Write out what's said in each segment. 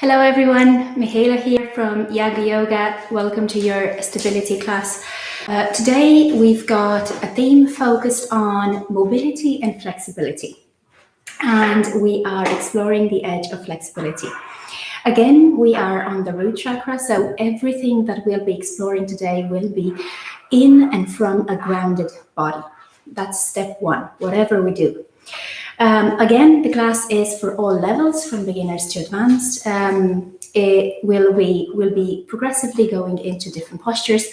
Hello everyone, Mihaela here from Yago Yoga. Welcome to your stability class. Today we've got a theme focused on mobility and flexibility. And we are exploring the edge of flexibility. Again, we are on the root chakra, so everything that we'll be exploring today will be in and from a grounded body. That's step one, whatever we do. Again, the class is for all levels, from beginners to advanced. We'll be progressively going into different postures,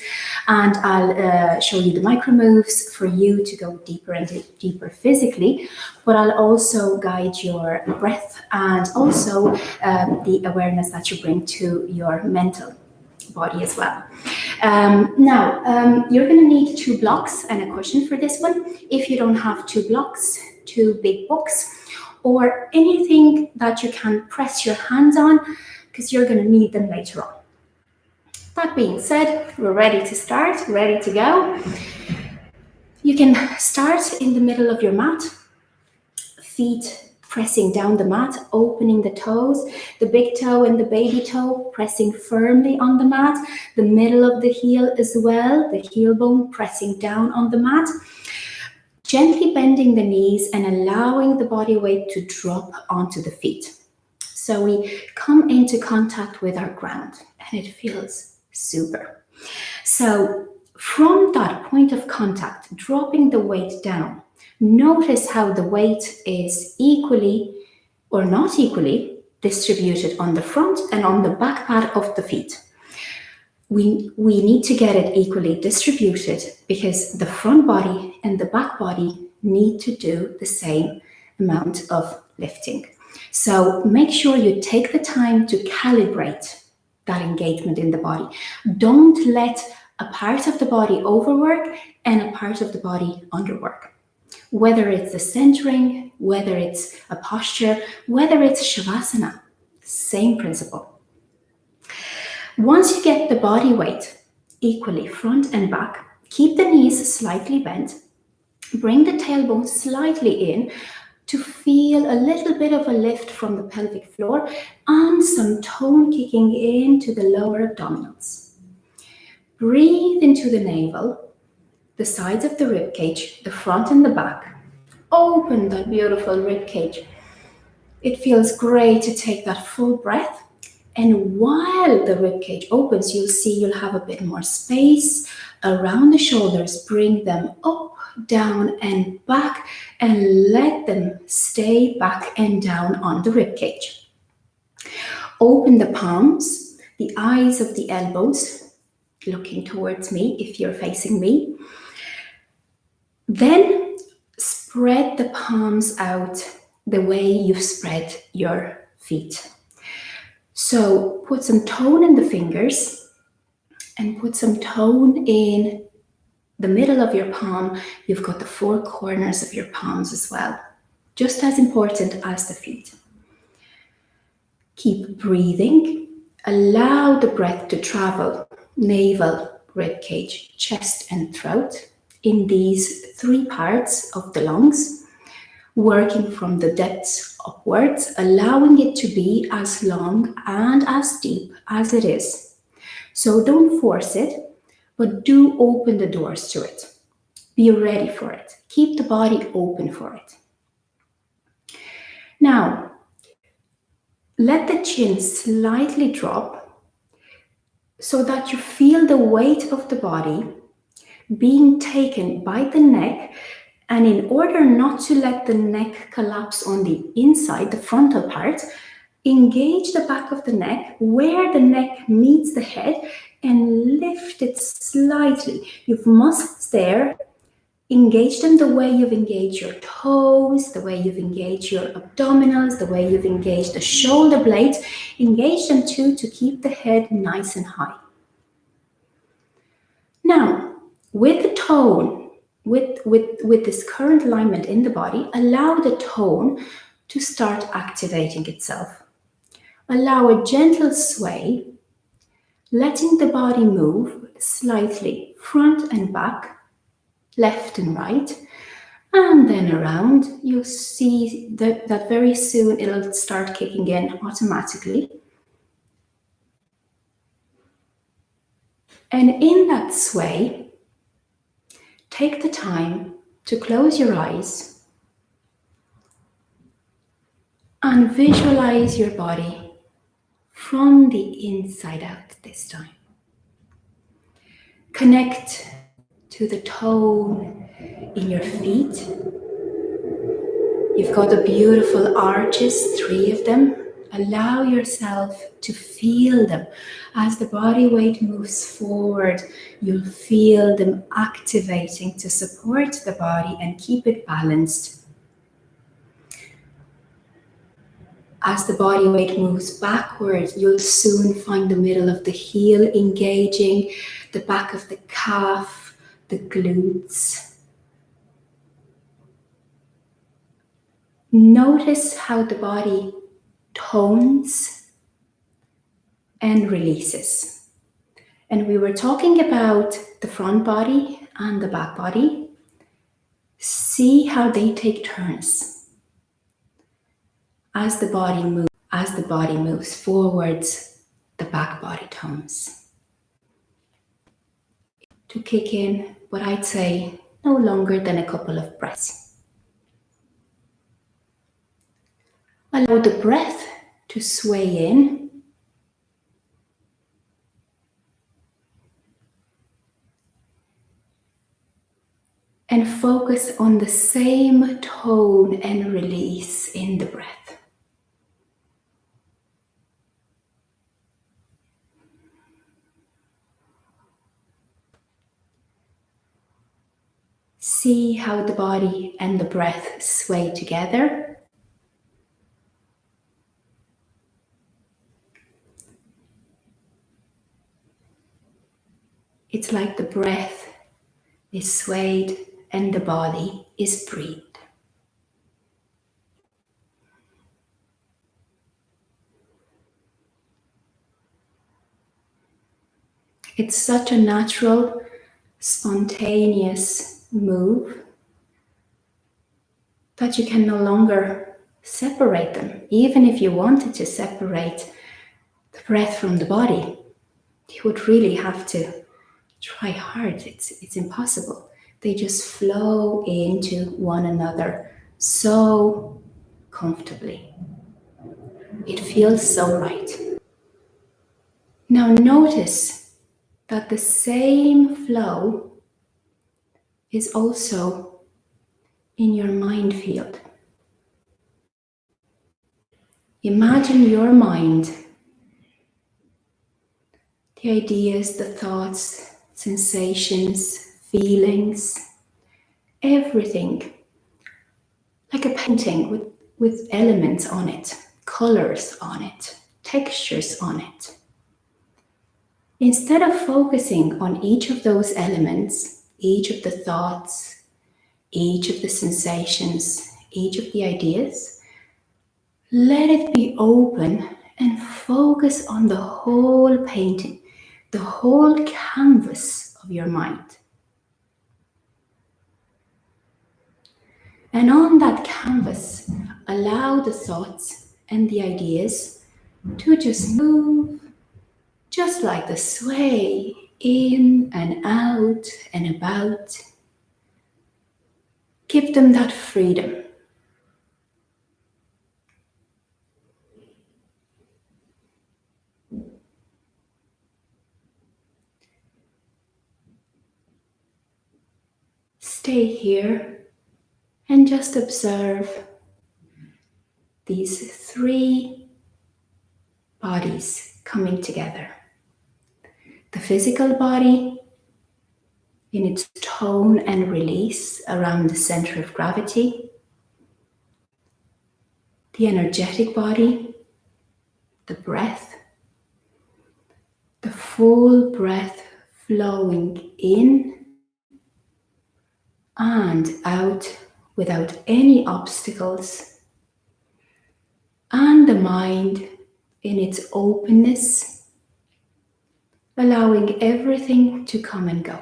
and I'll show you the micro moves for you to go deeper and deeper physically, but I'll also guide your breath and also the awareness that you bring to your mental body as well. Now, you're going to need 2 blocks and a cushion for this one. If you don't have 2 blocks, 2 big books, or anything that you can press your hands on, because you're going to need them later on. That being said, we're ready to start, ready to go. You can start in the middle of your mat, feet pressing down the mat, opening the toes, the big toe and the baby toe pressing firmly on the mat, the middle of the heel as well, the heel bone pressing down on the mat. Gently bending the knees and allowing the body weight to drop onto the feet. So we come into contact with our ground and it feels super. So from that point of contact, dropping the weight down, notice how the weight is equally or not equally distributed on the front and on the back part of the feet. We need to get it equally distributed because the front body and the back body need to do the same amount of lifting. So make sure you take the time to calibrate that engagement in the body. Don't let a part of the body overwork and a part of the body underwork. Whether it's the centering, whether it's a posture, whether it's Shavasana, same principle. Once you get the body weight equally front and back, keep the knees slightly bent, bring the tailbone slightly in to feel a little bit of a lift from the pelvic floor and some tone kicking into the lower abdominals. Breathe into the navel, the sides of the rib cage, the front and the back. Open that beautiful rib cage. It feels great to take that full breath. And while the ribcage opens, you'll see you'll have a bit more space around the shoulders. Bring them up, down, and back, and let them stay back and down on the ribcage. Open the palms, the eyes of the elbows, looking towards me if you're facing me. Then spread the palms out the way you've spread your feet. So put some tone in the fingers and put some tone in the middle of your palm. You've got the 4 corners of your palms as well, just as important as the feet. Keep breathing. Allow the breath to travel, navel, rib cage, chest and throat in these 3 parts of the lungs. Working from the depths upwards, allowing it to be as long and as deep as it is. So don't force it, but do open the doors to it. Be ready for it. Keep the body open for it. Now, let the chin slightly drop so that you feel the weight of the body being taken by the neck. And in order not to let the neck collapse on the inside, the frontal part, engage the back of the neck where the neck meets the head and lift it slightly. You've muscles there. Engage them the way you've engaged your toes, the way you've engaged your abdominals, the way you've engaged the shoulder blades. Engage them too to keep the head nice and high. Now, with the tone, with this current alignment in the body, allow the tone to start activating itself. Allow a gentle sway, letting the body move slightly front and back, left and right, and then around. You'll see that very soon it'll start kicking in automatically. And in that sway, take the time to close your eyes and visualize your body from the inside out this time. Connect to the tone in your feet. You've got the beautiful arches, 3 of them. Allow yourself to feel them. As the body weight moves forward, you'll feel them activating to support the body and keep it balanced. As the body weight moves backwards, you'll soon find the middle of the heel engaging, the back of the calf, the glutes. Notice how the body tones and releases. And we were talking about the front body and the back body. See how they take turns. As the body moves forwards, the back body tones. To kick in what I'd say no longer than a couple of breaths. Allow the breath to sway in and focus on the same tone and release in the breath. See how the body and the breath sway together. It's like the breath is swayed and the body is breathed. It's such a natural, spontaneous move that you can no longer separate them. Even if you wanted to separate the breath from the body, you would really have to try hard. It's impossible. They just flow into one another so comfortably. It feels so right. Now notice that the same flow is also in your mind field. Imagine your mind, the ideas, the thoughts, sensations, feelings, everything, like a painting with elements on it, colors on it, textures on it. Instead of focusing on each of those elements, each of the thoughts, each of the sensations, each of the ideas, let it be open and focus on the whole painting, the whole canvas of your mind. And on that canvas, allow the thoughts and the ideas to just move, just like the sway in and out and about. Give them that freedom. Stay here and just observe these 3 bodies coming together. The physical body in its tone and release around the center of gravity. The energetic body, the breath, the full breath flowing in and out without any obstacles, and the mind in its openness, allowing everything to come and go.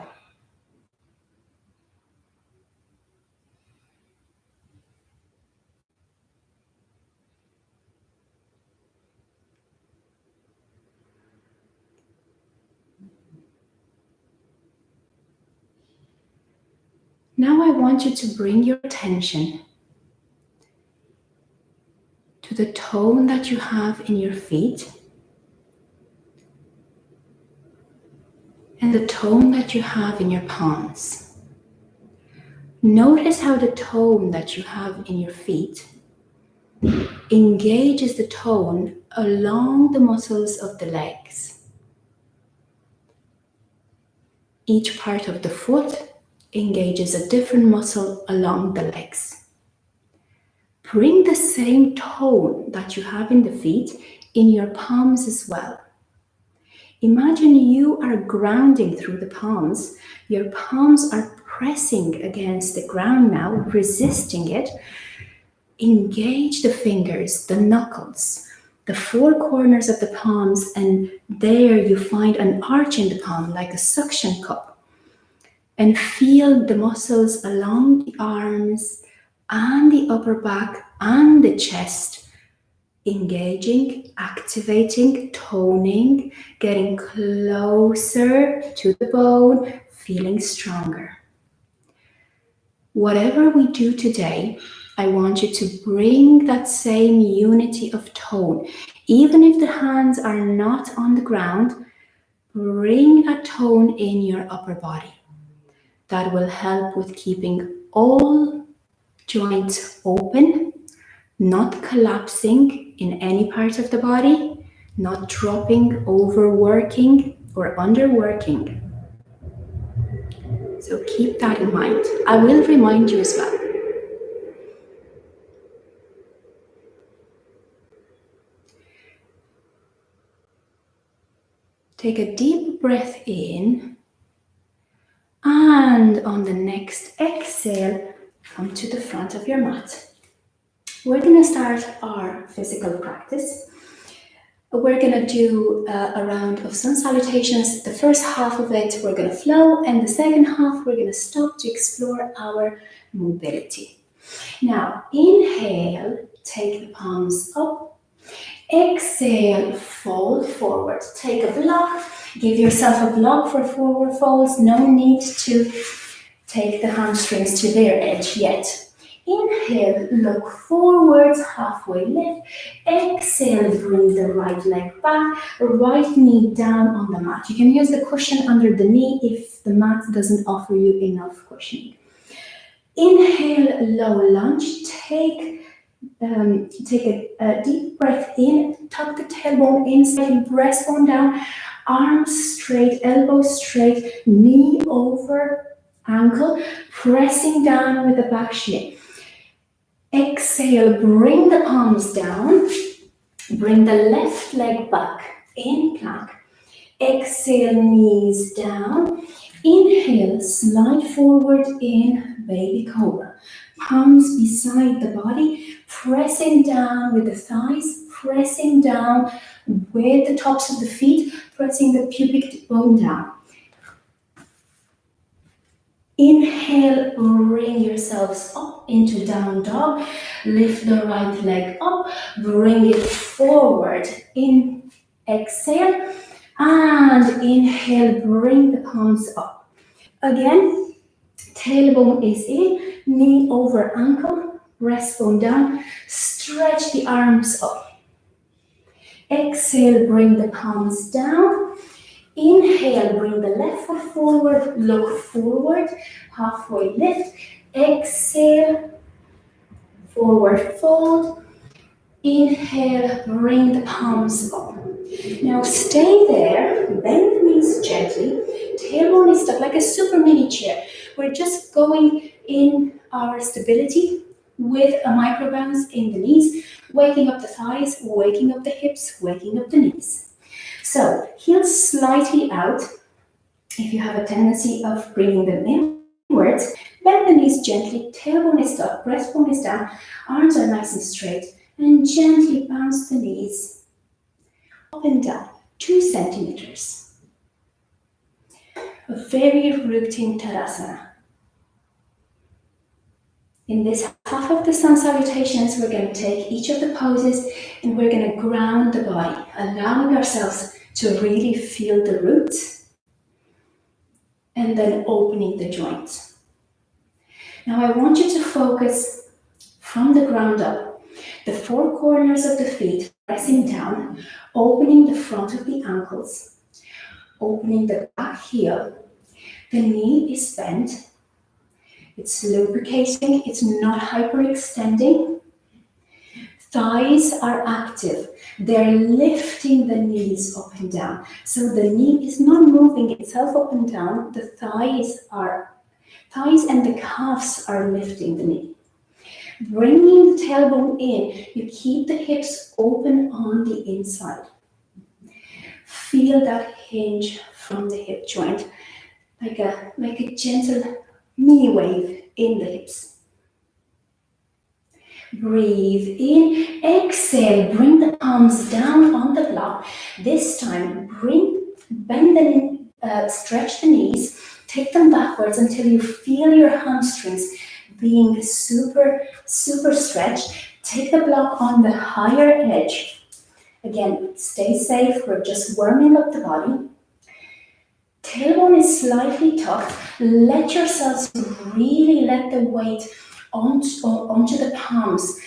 Now I want you to bring your attention to the tone that you have in your feet and the tone that you have in your palms. Notice how the tone that you have in your feet engages the tone along the muscles of the legs. Each part of the foot engages a different muscle along the legs. Bring the same tone that you have in the feet in your palms as well. Imagine you are grounding through the palms. Your palms are pressing against the ground now, resisting it. Engage the fingers, the knuckles, the four corners of the palms, and there you find an arch in the palm like a suction cup. And feel the muscles along the arms and the upper back and the chest engaging, activating, toning, getting closer to the bone, feeling stronger. Whatever we do today, I want you to bring that same unity of tone. Even if the hands are not on the ground, bring that tone in your upper body. That will help with keeping all joints open, not collapsing in any part of the body, not dropping, overworking, or underworking. So keep that in mind. I will remind you as well. Take a deep breath in, and on the next exhale, come to the front of your mat. We're going to start our physical practice. We're going to do a round of sun salutations. The first half of it, we're going to flow, and the second half, we're going to stop to explore our mobility. Now, inhale, take the palms up. Exhale, fold forward. Take a block. Give yourself a block for forward folds. No need to take the hamstrings to their edge yet. Inhale, look forwards, halfway lift. Exhale, bring the right leg back, right knee down on the mat. You can use the cushion under the knee if the mat doesn't offer you enough cushioning. Inhale, low lunge. Take a deep breath in, tuck the tailbone in, slightly breastbone down, arms straight, elbows straight, knee over ankle, pressing down with the back shin. Exhale, bring the palms down, bring the left leg back in plank. Exhale, knees down. Inhale, slide forward in baby cobra. Palms beside the body, pressing down with the thighs, pressing down with the tops of the feet, pressing the pubic bone down. Inhale, bring yourselves up into down dog. Lift the right leg up, bring it forward. In exhale, and inhale, bring the palms up. Again, tailbone is in, knee over ankle, breastbone down, stretch the arms up. Exhale, bring the palms down. Inhale, bring the left foot forward, look forward, halfway lift. Exhale, forward fold. Inhale, bring the palms up. Now stay there, bend the knees gently. Tailbone is stuck like a super mini chair. We're just going in our stability with a micro bounce in the knees, waking up the thighs, waking up the hips, waking up the knees. So heels slightly out. If you have a tendency of bringing them inwards, bend the knees gently, tailbone is stuck, breastbone is down, arms are nice and straight, and gently bounce the knees up and down, 2 centimeters. A very routine Tadasana. In this half of the sun salutations, we're going to take each of the poses and we're going to ground the body, allowing ourselves to really feel the roots and then opening the joints. Now I want you to focus from the ground up, the four corners of the feet pressing down, opening the front of the ankles, opening the back heel. The knee is bent. It's lubricating, it's not hyperextending. Thighs are active. They're lifting the knees up and down. So the knee is not moving itself up and down. The thighs and the calves are lifting the knee. Bringing the tailbone in, you keep the hips open on the inside. Feel that hinge from the hip joint, like a gentle knee wave in the hips. Breathe in, exhale, bring the palms down on the block. This time, stretch the knees, take them backwards until you feel your hamstrings being super, super stretched. Take the block on the higher edge. Again, stay safe, we're just warming up the body. Tailbone is slightly tucked. Let yourselves really let the weight onto the palms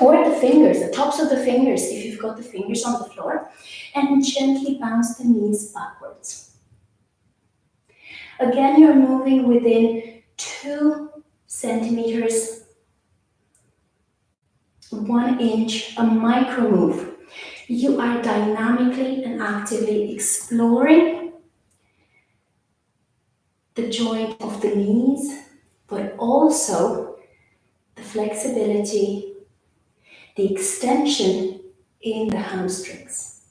or the fingers, the tops of the fingers if you've got the fingers on the floor, and gently bounce the knees backwards. Again, you're moving within 2 centimeters, 1 inch, a micro move. You are dynamically and actively exploring the joint of the knees, but also the flexibility, the extension in the hamstrings.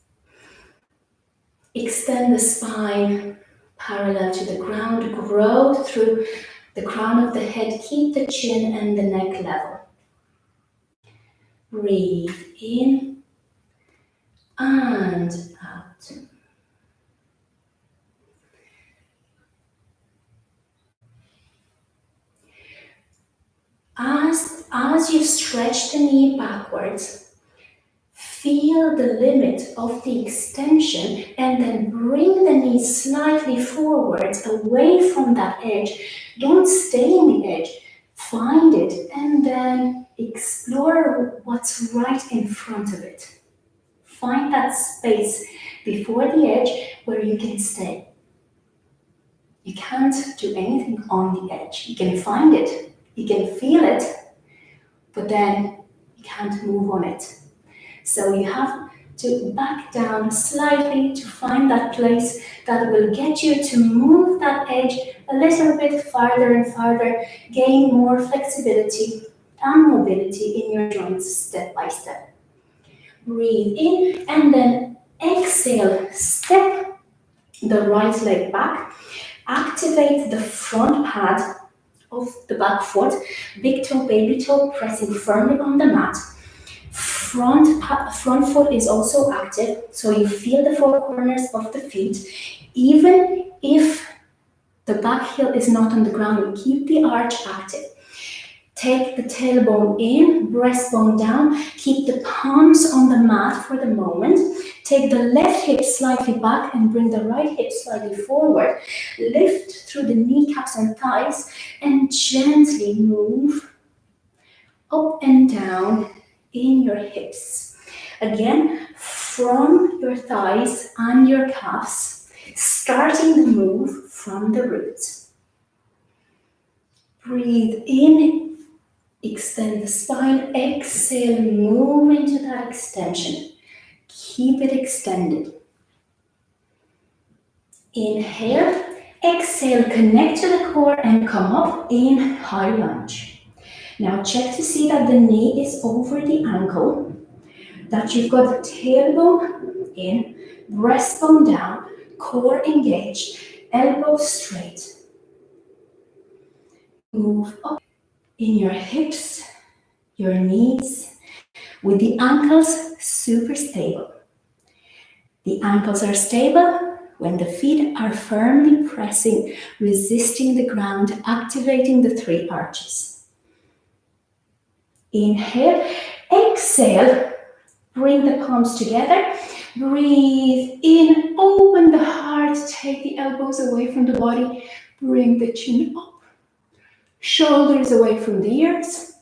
Extend the spine parallel to the ground, grow through the crown of the head, keep the chin and the neck level. Breathe in and out. As you stretch the knee backwards, feel the limit of the extension and then bring the knee slightly forwards away from that edge. Don't stay in the edge. Find it and then explore what's right in front of it. Find that space before the edge where you can stay. You can't do anything on the edge. You can find it, you can feel it, but then you can't move on it. So you have to back down slightly to find that place that will get you to move that edge a little bit farther and farther, gain more flexibility and mobility in your joints step by step. Breathe in and then exhale, step the right leg back, activate the front pad of the back foot, big toe, baby toe, pressing firmly on the mat. Front foot is also active, so you feel the four corners of the feet. Even if the back heel is not on the ground, keep the arch active. Take the tailbone in, breastbone down, keep the palms on the mat for the moment. Take the left hip slightly back and bring the right hip slightly forward. Lift through the kneecaps and thighs and gently move up and down in your hips. Again, from your thighs and your calves, starting the move from the roots. Breathe in. Extend the spine, exhale, move into that extension. Keep it extended. Inhale, exhale, connect to the core and come up in high lunge. Now check to see that the knee is over the ankle, that you've got the tailbone in, breastbone down, core engaged, elbows straight. Move up in your hips, your knees, with the ankles super stable. The ankles are stable when the feet are firmly pressing, resisting the ground, activating the 3 arches. Inhale, exhale, bring the palms together. Breathe in, open the heart, take the elbows away from the body, bring the chin up. Shoulders away from the ears.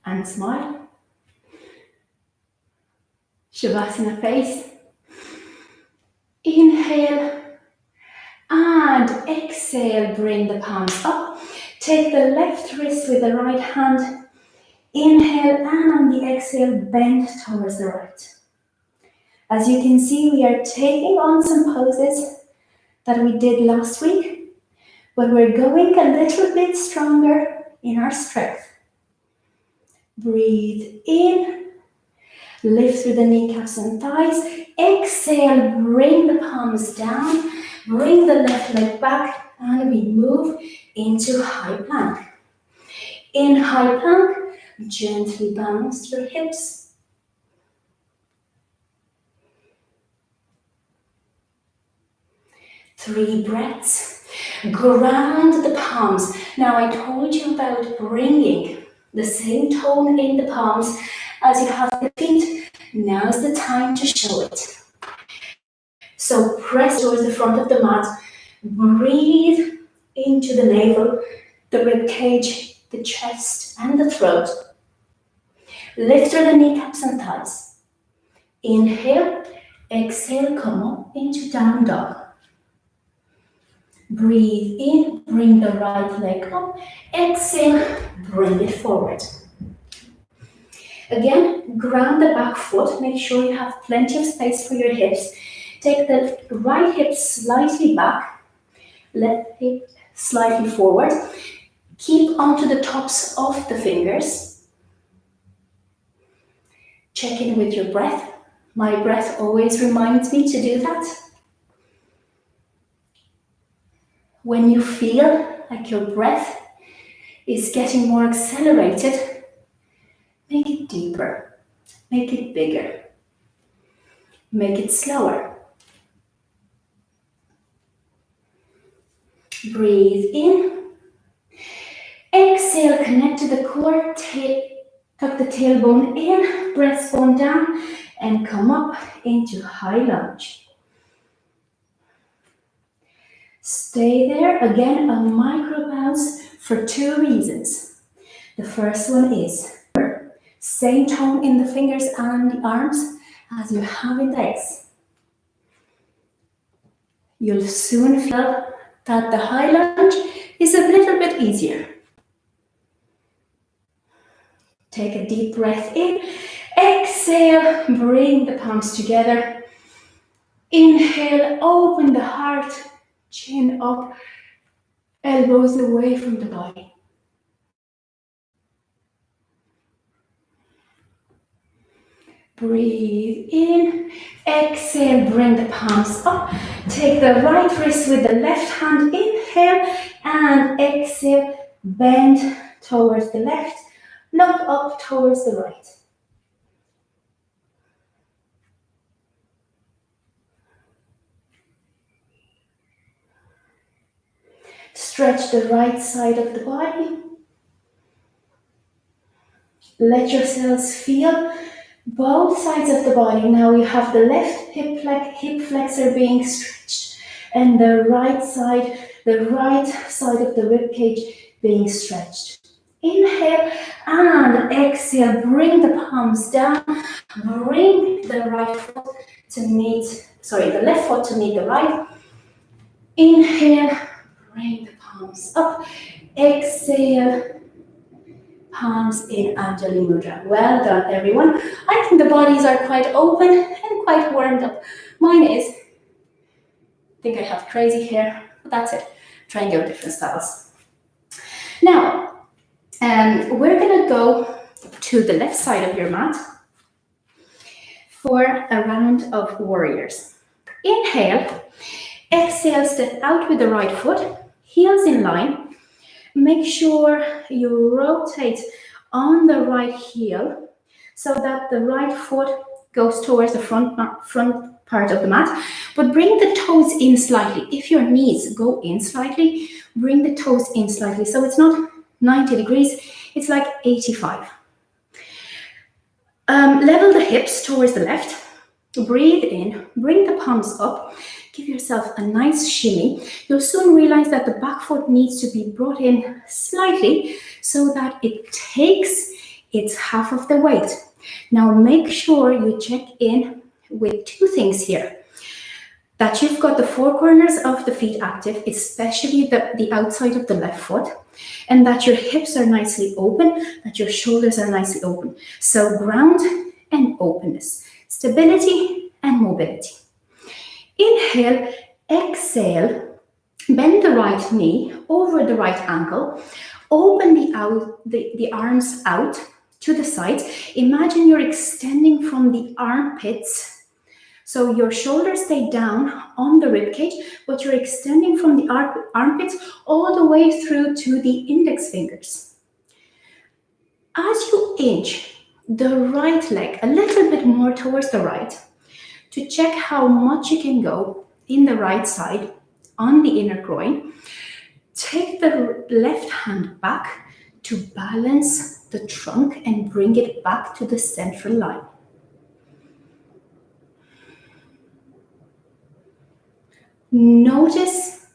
And smile. Shavasana face. Inhale and exhale, bring the palms up. Take the left wrist with the right hand. Inhale and on the exhale, bend towards the right. As you can see, we are taking on some poses that we did last week, but we're going a little bit stronger in our strength. Breathe in, lift through the kneecaps and thighs. Exhale, bring the palms down, bring the left leg back, and we move into high plank. In high plank, gently balance your hips. 3 breaths. Ground the palms. Now I told you about bringing the same tone in the palms as you have the feet. Now's the time to show it. So press towards the front of the mat. Breathe into the navel, the rib cage, the chest, and the throat. Lift through the kneecaps and thighs. Inhale, exhale, come up into down dog. Breathe in, bring the right leg up. Exhale, bring it forward. Again, ground the back foot. Make sure you have plenty of space for your hips. Take the right hip slightly back, left hip slightly forward. Keep onto the tops of the fingers. Check in with your breath. My breath always reminds me to do that. When you feel like your breath is getting more accelerated, make it deeper, make it bigger, make it slower. Breathe in. Exhale, connect to the core, tuck the tailbone in, breastbone down, and come up into high lunge. Stay there, again, a micro bounce for 2 reasons. The first one is same tone in the fingers and the arms as you have in the legs. You'll soon feel that the high lunge is a little bit easier. Take a deep breath in. Exhale, bring the palms together. Inhale, open the heart, chin up, elbows away from the body. Breathe in. Exhale, bring the palms up. Take the right wrist with the left hand. Inhale and exhale, bend towards the left. Look up towards the right. Stretch the right side of the body. Let yourselves feel both sides of the body. Now you have the left hip flexor being stretched and the right side of the rib cage being stretched. Inhale and exhale, bring the palms down, bring the left foot to meet the right. Inhale, bring the palms up, exhale, palms in Anjali Mudra. Well done, everyone. I think the bodies are quite open and quite warmed up. Mine is. I think I have crazy hair, but that's it. Try and go different styles. Now, we're gonna go to the left side of your mat for a round of warriors. Inhale, exhale, step out with the right foot, heels in line. Make sure you rotate on the right heel so that the right foot goes towards the front part of the mat, but bring the toes in slightly. If your knees go in slightly, bring the toes in slightly. So it's not 90 degrees, it's like 85. Level the hips towards the left. Breathe in, bring the palms up. Give yourself a nice shimmy. You'll soon realize that the back foot needs to be brought in slightly so that it takes its half of the weight. Now make sure you check in with two things here. That you've got the four corners of the feet active, especially the outside of the left foot, and that your hips are nicely open, that your shoulders are nicely open. So ground and openness, stability and mobility. Inhale, exhale, bend the right knee over the right ankle, open the arms out to the sides. Imagine you're extending from the armpits. So your shoulders stay down on the rib cage, but you're extending from the armpits all the way through to the index fingers. As you inch the right leg a little bit more towards the right, to check how much you can go in the right side on the inner groin, take the left hand back to balance the trunk and bring it back to the central line. Notice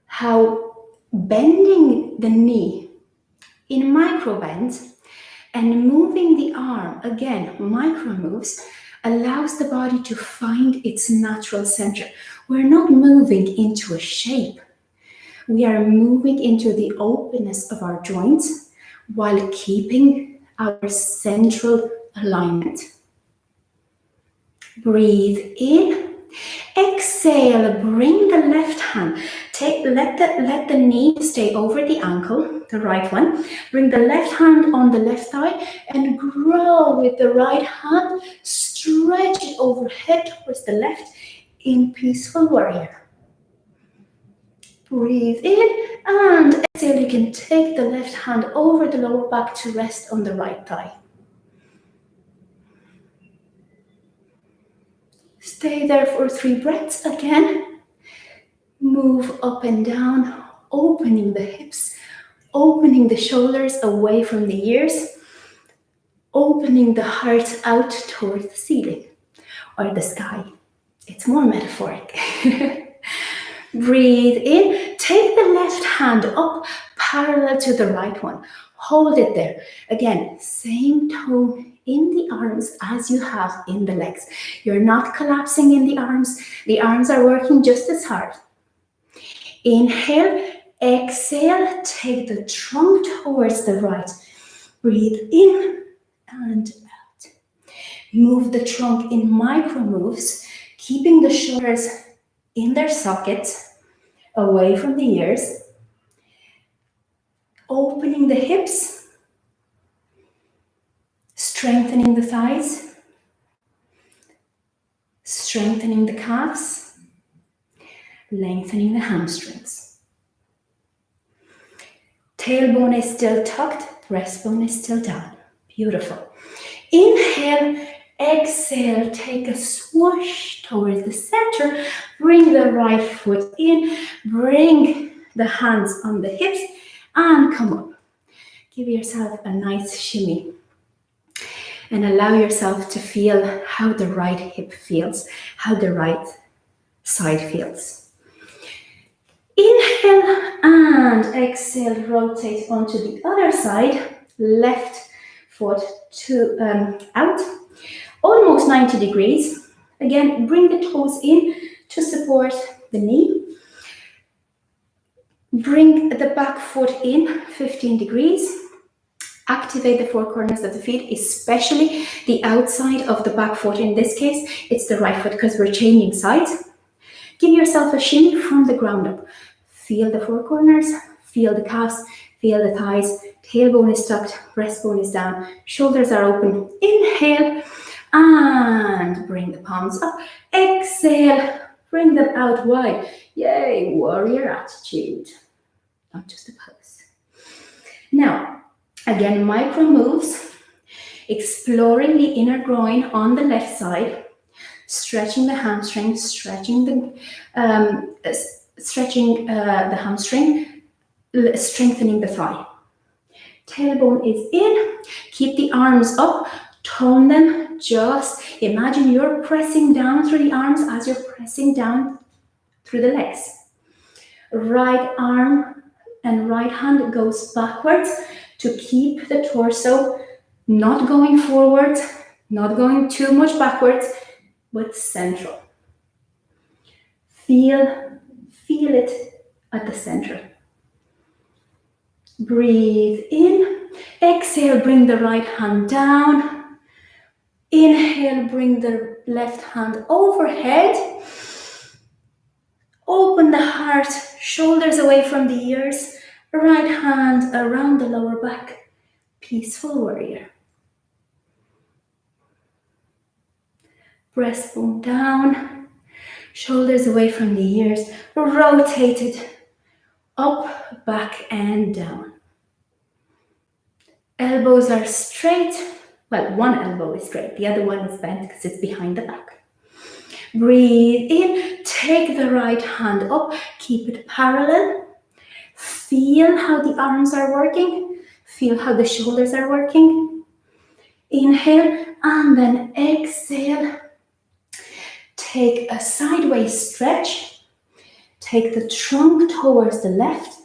how bending the knee in micro bends and moving the arm, again, micro moves, allows the body to find its natural center. We're not moving into a shape. We are moving into the openness of our joints while keeping our central alignment. Breathe in, exhale, bring the left hand, let the knee stay over the ankle, the right one. Bring the left hand on the left thigh and grow with the right hand, stretch it overhead towards the left in peaceful warrior. Breathe in and exhale, you can take the left hand over the lower back to rest on the right thigh. Stay there for 3 breaths again. Move up and down, opening the hips, opening the shoulders away from the ears, opening the heart out towards the ceiling or the sky. It's more metaphoric. Breathe in, take the left hand up parallel to the right one. Hold it there. Again, same tone in the arms as you have in the legs. You're not collapsing in the arms. The arms are working just as hard. Inhale, exhale, take the trunk towards the right. Breathe in and out. Move the trunk in micro moves, keeping the shoulders in their sockets, away from the ears. Opening the hips, strengthening the thighs, strengthening the calves, lengthening the hamstrings. Tailbone is still tucked, breastbone is still down. Beautiful. Inhale, exhale, take a swoosh towards the center. Bring the right foot in, bring the hands on the hips, and come up. Give yourself a nice shimmy and allow yourself to feel how the right hip feels, how the right side feels. Inhale and exhale, rotate onto the other side, left foot out, almost 90 degrees. Again, bring the toes in to support the knee. Bring the back foot in 15 degrees. Activate the four corners of the feet, especially the outside of the back foot. In this case, it's the right foot because we're changing sides. Give yourself a shimmy from the ground up. Feel the four corners, feel the calves, feel the thighs. Tailbone is tucked, breastbone is down, shoulders are open. Inhale and bring the palms up. Exhale, bring them out wide. Yay, warrior attitude. Not just a pose. Now, again, micro moves, exploring the inner groin on the left side, stretching the hamstring, stretching the hamstring, strengthening the thigh. Tailbone is in, keep the arms up, tone them. Just imagine you're pressing down through the arms as you're pressing down through the legs. Right arm and right hand goes backwards to keep the torso not going forward, not going too much backwards, but central. Feel it at the center. Breathe in. Exhale, bring the right hand down. Inhale, bring the left hand overhead. Open the heart, shoulders away from the ears. Right hand around the lower back. Peaceful warrior. Breastbone down. Shoulders away from the ears. Rotated up, back, and down. Elbows are straight. Well, one elbow is straight. The other one is bent because it's behind the back. Breathe in. Take the right hand up. Keep it parallel. Feel how the arms are working. Feel how the shoulders are working. Inhale and then exhale. Take a sideways stretch. Take the trunk towards the left.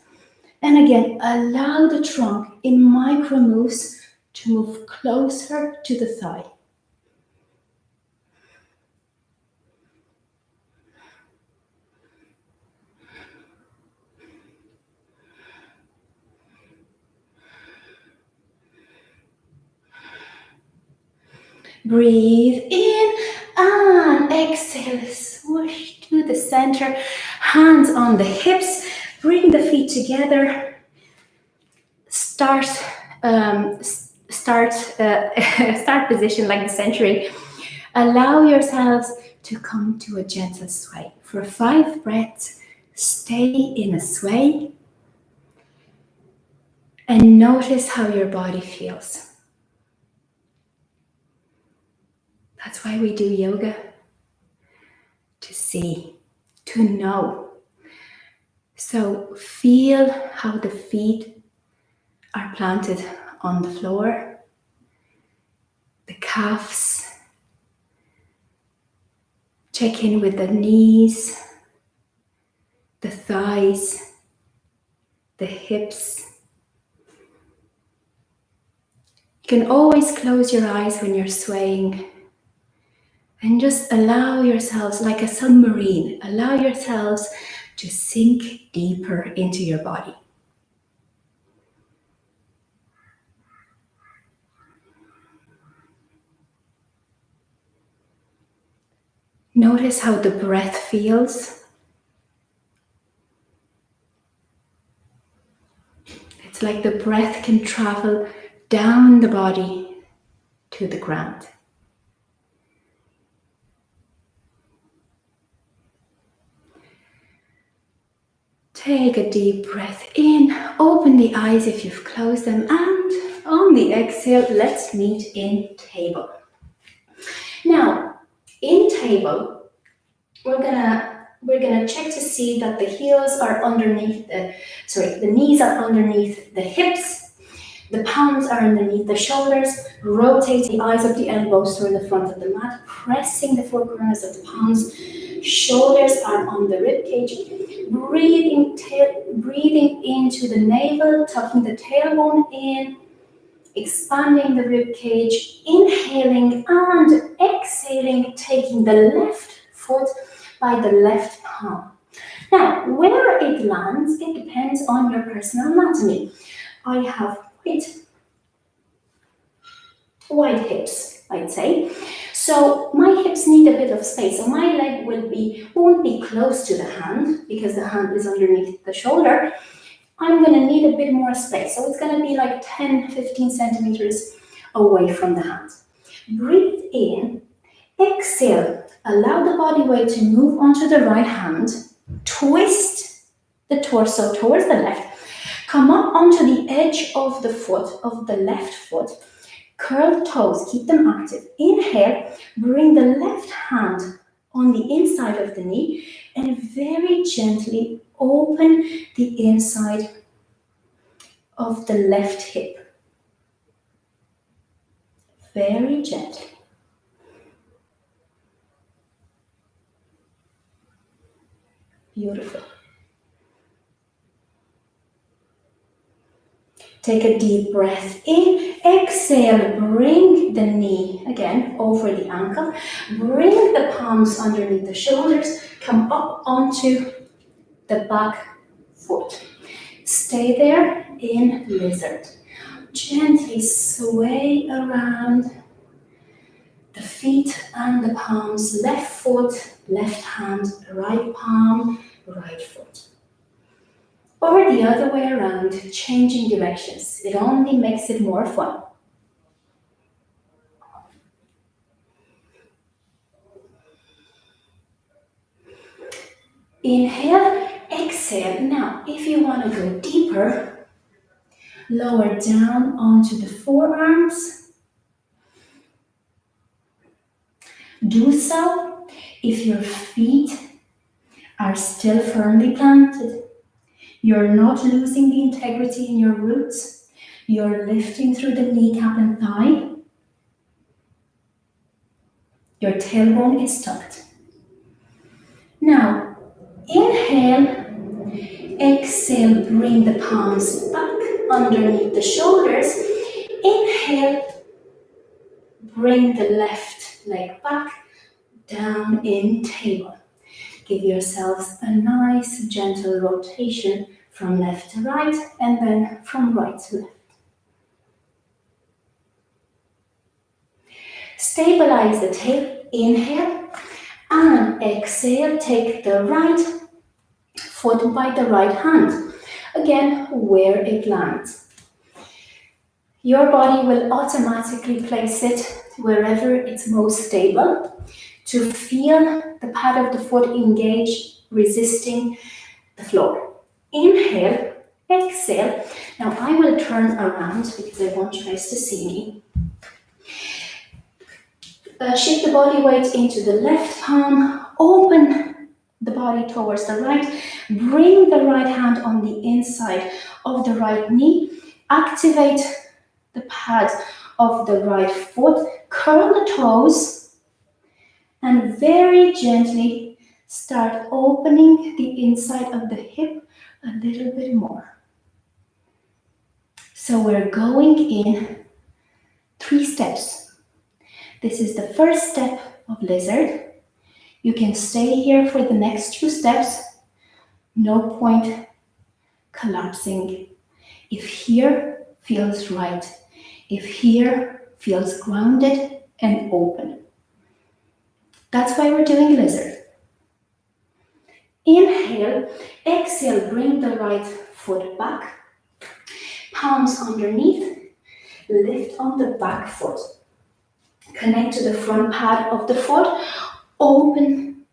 And again, allow the trunk in micro moves to move closer to the thigh. Breathe in and exhale, swoosh to the center, hands on the hips, bring the feet together, start position like the century. Allow yourselves to come to a gentle sway. For 5 breaths, stay in a sway and notice how your body feels. That's why we do yoga, to see, to know. So feel how the feet are planted on the floor, the calves. Check in with the knees, the thighs, the hips. You can always close your eyes when you're swaying and just allow yourselves, like a submarine, allow yourselves to sink deeper into your body. Notice how the breath feels. It's like the breath can travel down the body to the ground. Take a deep breath in, open the eyes if you've closed them, and on the exhale, let's meet in table. Now, in table, we're gonna check to see that the heels are underneath the knees are underneath the hips, the palms are underneath the shoulders, rotate the eyes of the elbows toward the front of the mat, pressing the 4 corners of the palms, shoulders are on the ribcage. Breathing into the navel, tucking the tailbone in, expanding the rib cage, inhaling and exhaling, taking the left foot by the left palm. Now, where it lands, it depends on your personal anatomy. I have wide hips, I'd say. So my hips need a bit of space. So my leg won't be close to the hand because the hand is underneath the shoulder. I'm gonna need a bit more space. So it's gonna be like 10, 15 centimeters away from the hand. Breathe in, exhale, allow the body weight to move onto the right hand, twist the torso towards the left, come up onto the edge of the foot, of the left foot, curl toes, keep them active. Inhale, bring the left hand on the inside of the knee and very gently open the inside of the left hip. very gently. Beautiful. Take a deep breath in. Exhale, bring the knee again over the ankle. Bring the palms underneath the shoulders. Come up onto the back foot. Stay there in lizard. Gently sway around the feet and the palms. Left foot, left hand, right palm, right foot. Or the other way around, changing directions. It only makes it more fun. Inhale, exhale. Now, if you want to go deeper, lower down onto the forearms. Do so if your feet are still firmly planted. You're not losing the integrity in your roots. You're lifting through the kneecap and thigh. Your tailbone is tucked. Now, inhale, exhale, bring the palms back underneath the shoulders. Inhale, bring the left leg back, down in table. Give yourselves a nice gentle rotation from left to right and then from right to left. Stabilize the tail, inhale, and exhale, take the right foot by the right hand. Again, where it lands. Your body will automatically place it wherever it's most stable to feel the pad of the foot engage, resisting the floor. Inhale, exhale. Now I will turn around because I want you guys to see me. Shift the body weight into the left palm, open the body towards the right, bring the right hand on the inside of the right knee, activate the pad of the right foot, curl the toes, and very gently start opening the inside of the hip a little bit more. So we're going in 3 steps. This is the first step of lizard. You can stay here for the next 2 steps. No point collapsing. If here feels right, if here feels grounded and open. That's why we're doing lizard. Inhale, exhale, bring the right foot back. Palms underneath, lift on the back foot. Connect to the front pad of the foot, open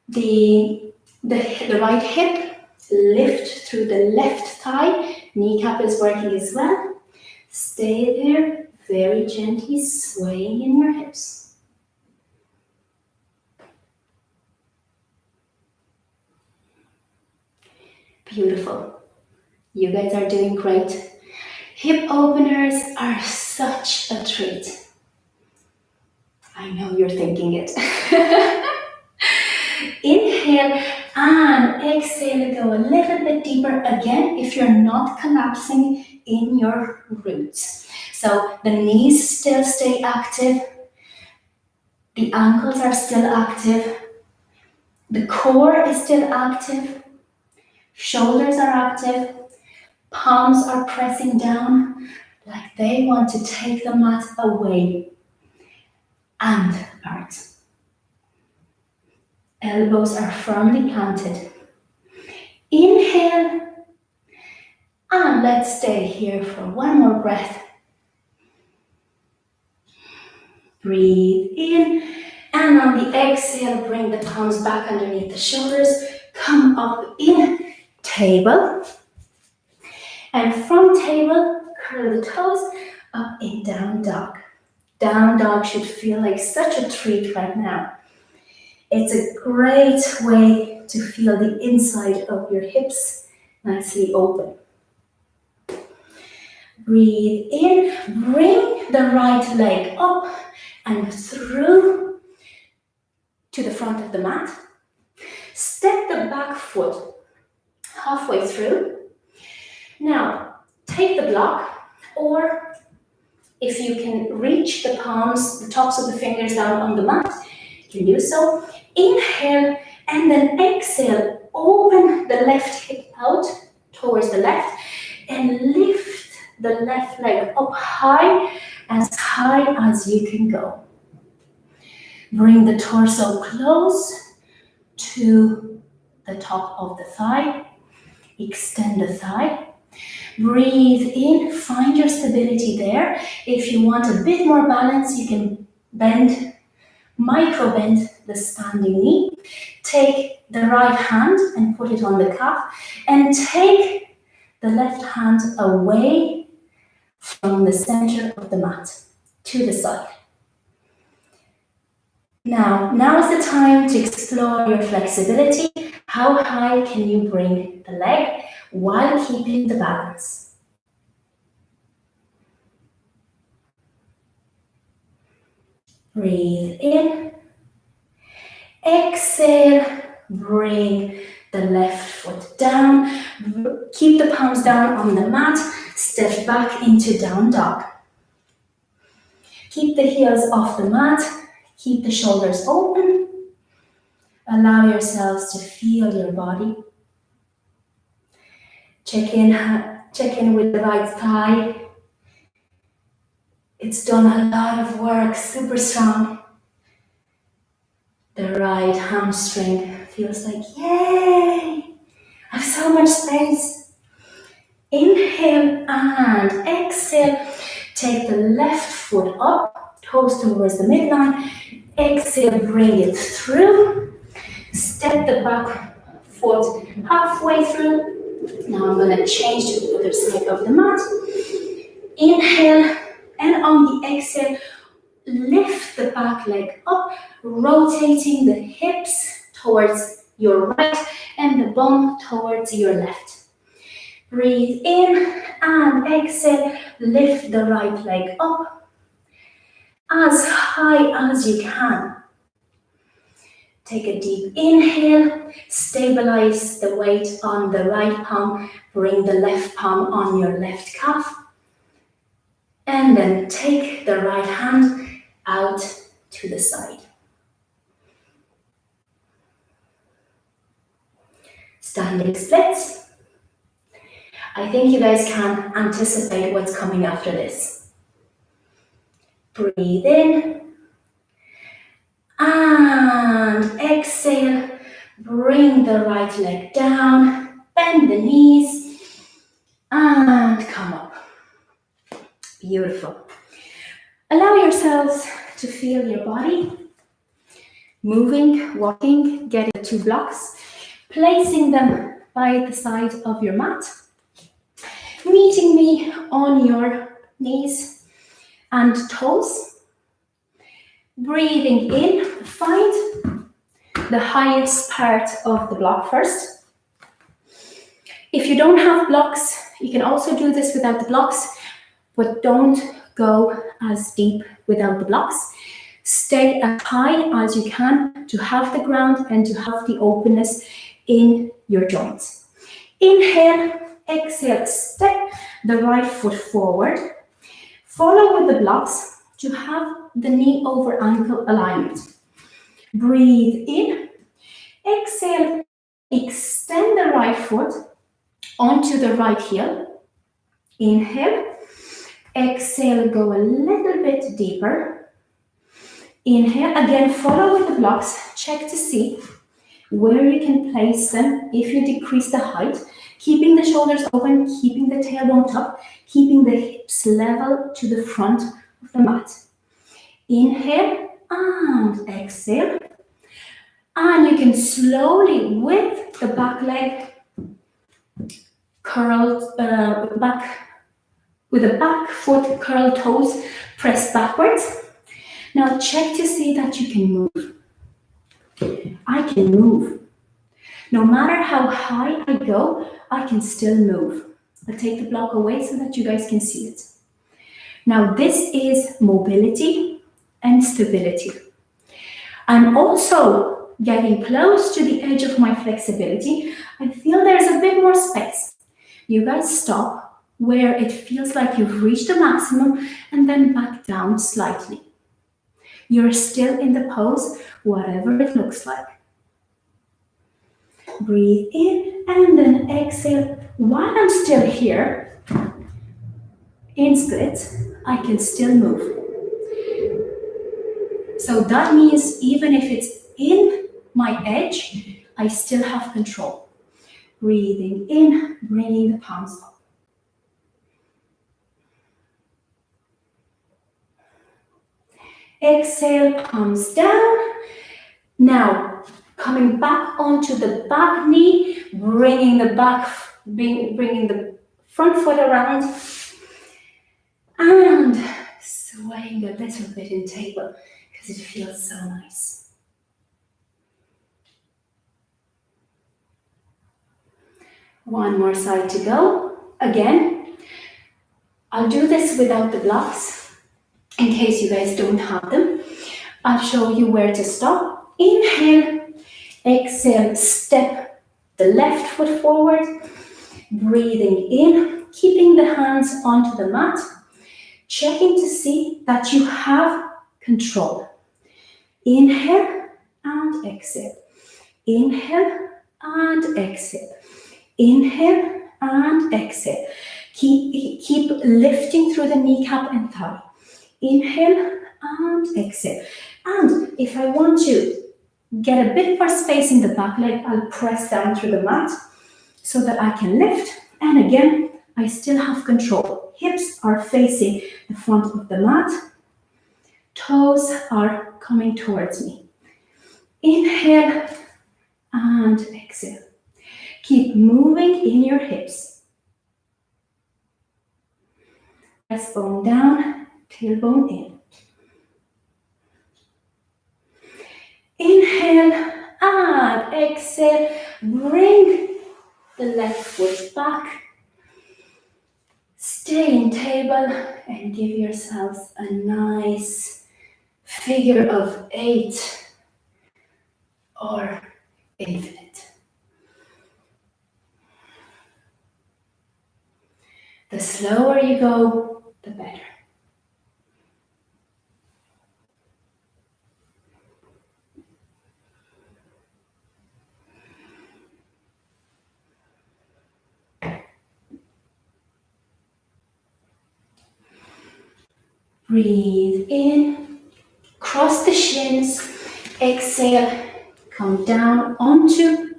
the right hip, lift through the left thigh, kneecap is working as well. Stay there, very gently swaying in your hips. Beautiful. You guys are doing great. Hip openers are such a treat. I know you're thinking it. Inhale and exhale, go a little bit deeper again if you're not collapsing in your roots. So the knees still stay active, the ankles are still active, the core is still active, shoulders are active, palms are pressing down like they want to take the mat away and apart. Elbows are firmly planted. Inhale, and let's stay here for one more breath. Breathe in, and on the exhale, bring the palms back underneath the shoulders. Come up in table. And from table, curl the toes up in down dog. Down dog should feel like such a treat right now. It's a great way to feel the inside of your hips nicely open. Breathe in, bring the right leg up and through to the front of the mat. Step the back foot halfway through. Now, take the block, or if you can reach the palms, the tops of the fingers down on the mat, you can do so. Inhale and then exhale. Open the left hip out towards the left and lift the left leg up high as you can go. Bring the torso close to the top of the thigh. Extend the thigh. Breathe in, find your stability there. If you want a bit more balance, you can bend, micro bend the standing knee. Take the right hand and put it on the calf, and take the left hand away from the center of the mat to the side. Now is the time to explore your flexibility. How high can you bring the leg while keeping the balance? Breathe in. Exhale. Bring the left foot down. Keep the palms down on the mat. Step back into down dog. Keep the heels off the mat. Keep the shoulders open. Allow yourselves to feel your body. Check in with the right thigh. It's done a lot of work, super strong. The right hamstring feels like, yay! I have so much space. Inhale and exhale. Take the left foot up, toes towards the midline. Exhale, bring it through. Step the back foot halfway through. Now I'm going to change to the other side of the mat. Inhale, and on the exhale, lift the back leg up, rotating the hips towards your right and the bum towards your left. Breathe in and exhale, lift the right leg up as high as you can. Take a deep inhale, stabilize the weight on the right palm, bring the left palm on your left calf, and then take the right hand out to the side. Standing splits. I think you guys can anticipate what's coming after this. Breathe in. And exhale, bring the right leg down, bend the knees, and come up. Beautiful. Allow yourselves to feel your body, moving, walking, getting the 2 blocks, placing them by the side of your mat, meeting me on your knees and toes. Breathing in, find the highest part of the block first. If you don't have blocks, you can also do this without the blocks, but don't go as deep without the blocks. Stay as high as you can to have the ground and to have the openness in your joints. Inhale, exhale, step the right foot forward. Follow with the blocks to have the knee over ankle alignment. Breathe in, exhale, extend the right foot onto the right heel. Inhale, exhale, go a little bit deeper. Inhale, again, follow with the blocks. Check to see where you can place them if you decrease the height, keeping the shoulders open, keeping the tailbone tucked, keeping the hips level to the front of the mat. Inhale and exhale. And you can slowly, with the back leg curled with the back foot curled toes, press backwards. Now check to see that you can move. I can move. No matter how high I go, I can still move. I'll take the block away so that you guys can see it. Now this is mobility and stability. I'm also getting close to the edge of my flexibility. I feel there's a bit more space. You guys stop where it feels like you've reached the maximum and then back down slightly. You're still in the pose, whatever it looks like. Breathe in and then exhale. While I'm still here, in split, I can still move. So that means even if it's in my edge, I still have control. Breathing in, bringing the palms up. Exhale, palms down. Now, coming back onto the back knee, bringing the front foot around, and swaying a little bit in table because it feels so nice. One more side to go. Again, I'll do this without the blocks in case you guys don't have them. I'll show you where to stop. Inhale, exhale, step the left foot forward, breathing in, keeping the hands onto the mat, checking to see that you have control. Inhale and exhale. Inhale and exhale. Inhale and exhale. Keep lifting through the kneecap and thigh. Inhale and exhale. And if I want to get a bit more space in the back leg, I'll press down through the mat so that I can lift. And again, I still have control. Hips are facing the front of the mat. Toes are coming towards me. Inhale and exhale. Keep moving in your hips. Breastbone down, tailbone in. Inhale and exhale. Bring the left foot back. Stay in table and give yourselves a nice figure of 8 or infinite. The slower you go, the better. Breathe in, cross the shins, exhale, come down onto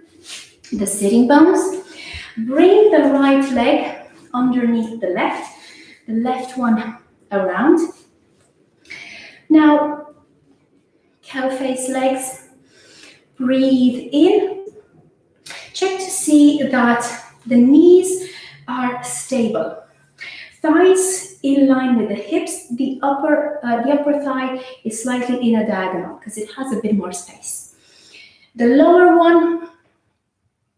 the sitting bones. Bring the right leg underneath the left one around. Now, cow face legs, breathe in. Check to see that the knees are stable. Thighs in line with the hips. The upper thigh is slightly in a diagonal because it has a bit more space. The lower one,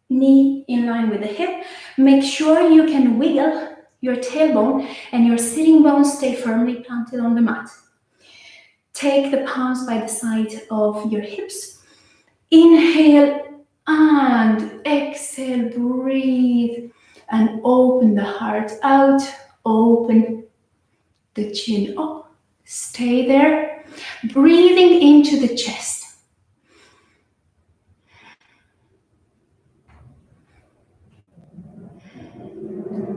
knee in line with the hip. Make sure you can wiggle your tailbone and your sitting bones stay firmly planted on the mat. Take the palms by the side of your hips. Inhale and exhale. Breathe and open the heart out. Open the chin up. Stay there. Breathing into the chest.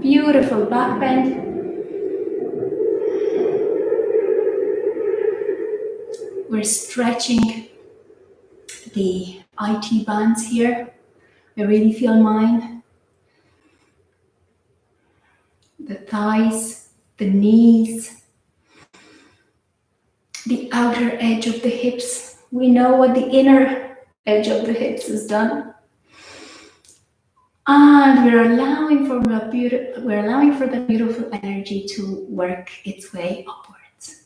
Beautiful back bend. We're stretching the IT bands here. I really feel mine. The thighs, the knees, the outer edge of the hips. We know what the inner edge of the hips has done. And we're allowing for the beautiful energy to work its way upwards.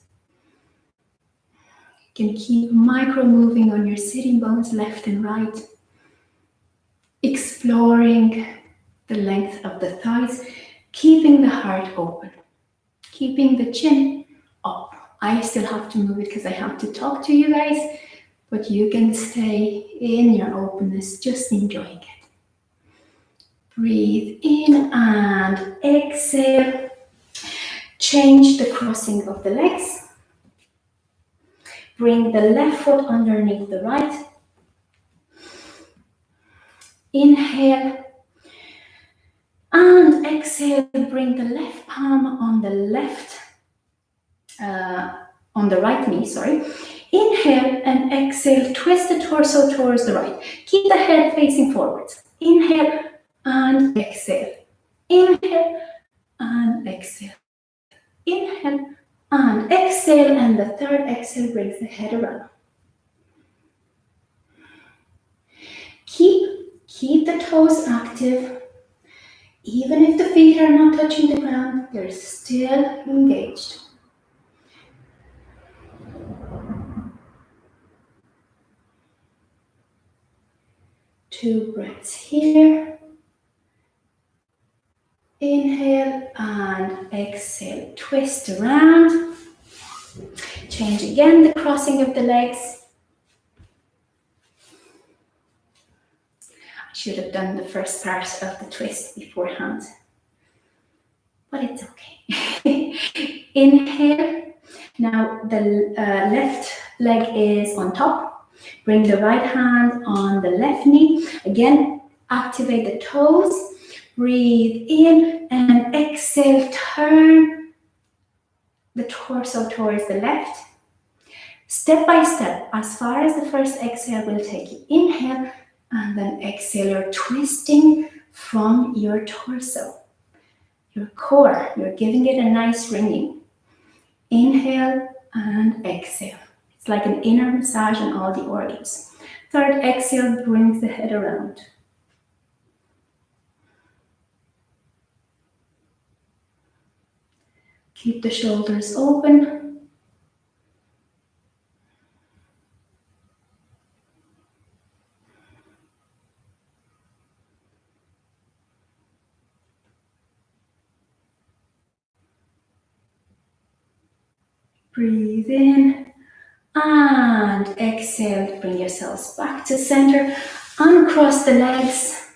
You can keep micro moving on your sitting bones left and right, exploring the length of the thighs Keeping the heart open, keeping the chin up. I still have to move it because I have to talk to you guys, but you can stay in your openness, just enjoying it. Breathe in and exhale. Change the crossing of the legs. Bring the left foot underneath the right. Inhale and exhale. Bring the left palm on the right knee, sorry. Inhale and exhale, twist the torso towards the right. Keep the head facing forwards. Inhale and exhale. Inhale and exhale. Inhale and exhale, and the third exhale brings the head around. Keep the toes active. Even if the feet are not touching the ground, they're still engaged. Two breaths here. Inhale and exhale. Twist around. Change again the crossing of the legs. I should have done the first part of the twist beforehand, but it's okay. Inhale. Now the left leg is on top. Bring the right hand on the left knee. Again, activate the toes. Breathe in and exhale. Turn the torso towards the left. Step by step, as far as the first exhale will take you. Inhale and then exhale. You're twisting from your torso, your core. You're giving it a nice ringing. Inhale and exhale. It's like an inner massage on all the organs. Third exhale brings the head around. Keep the shoulders open. Breathe in and exhale. Bring yourselves back to center. Uncross the legs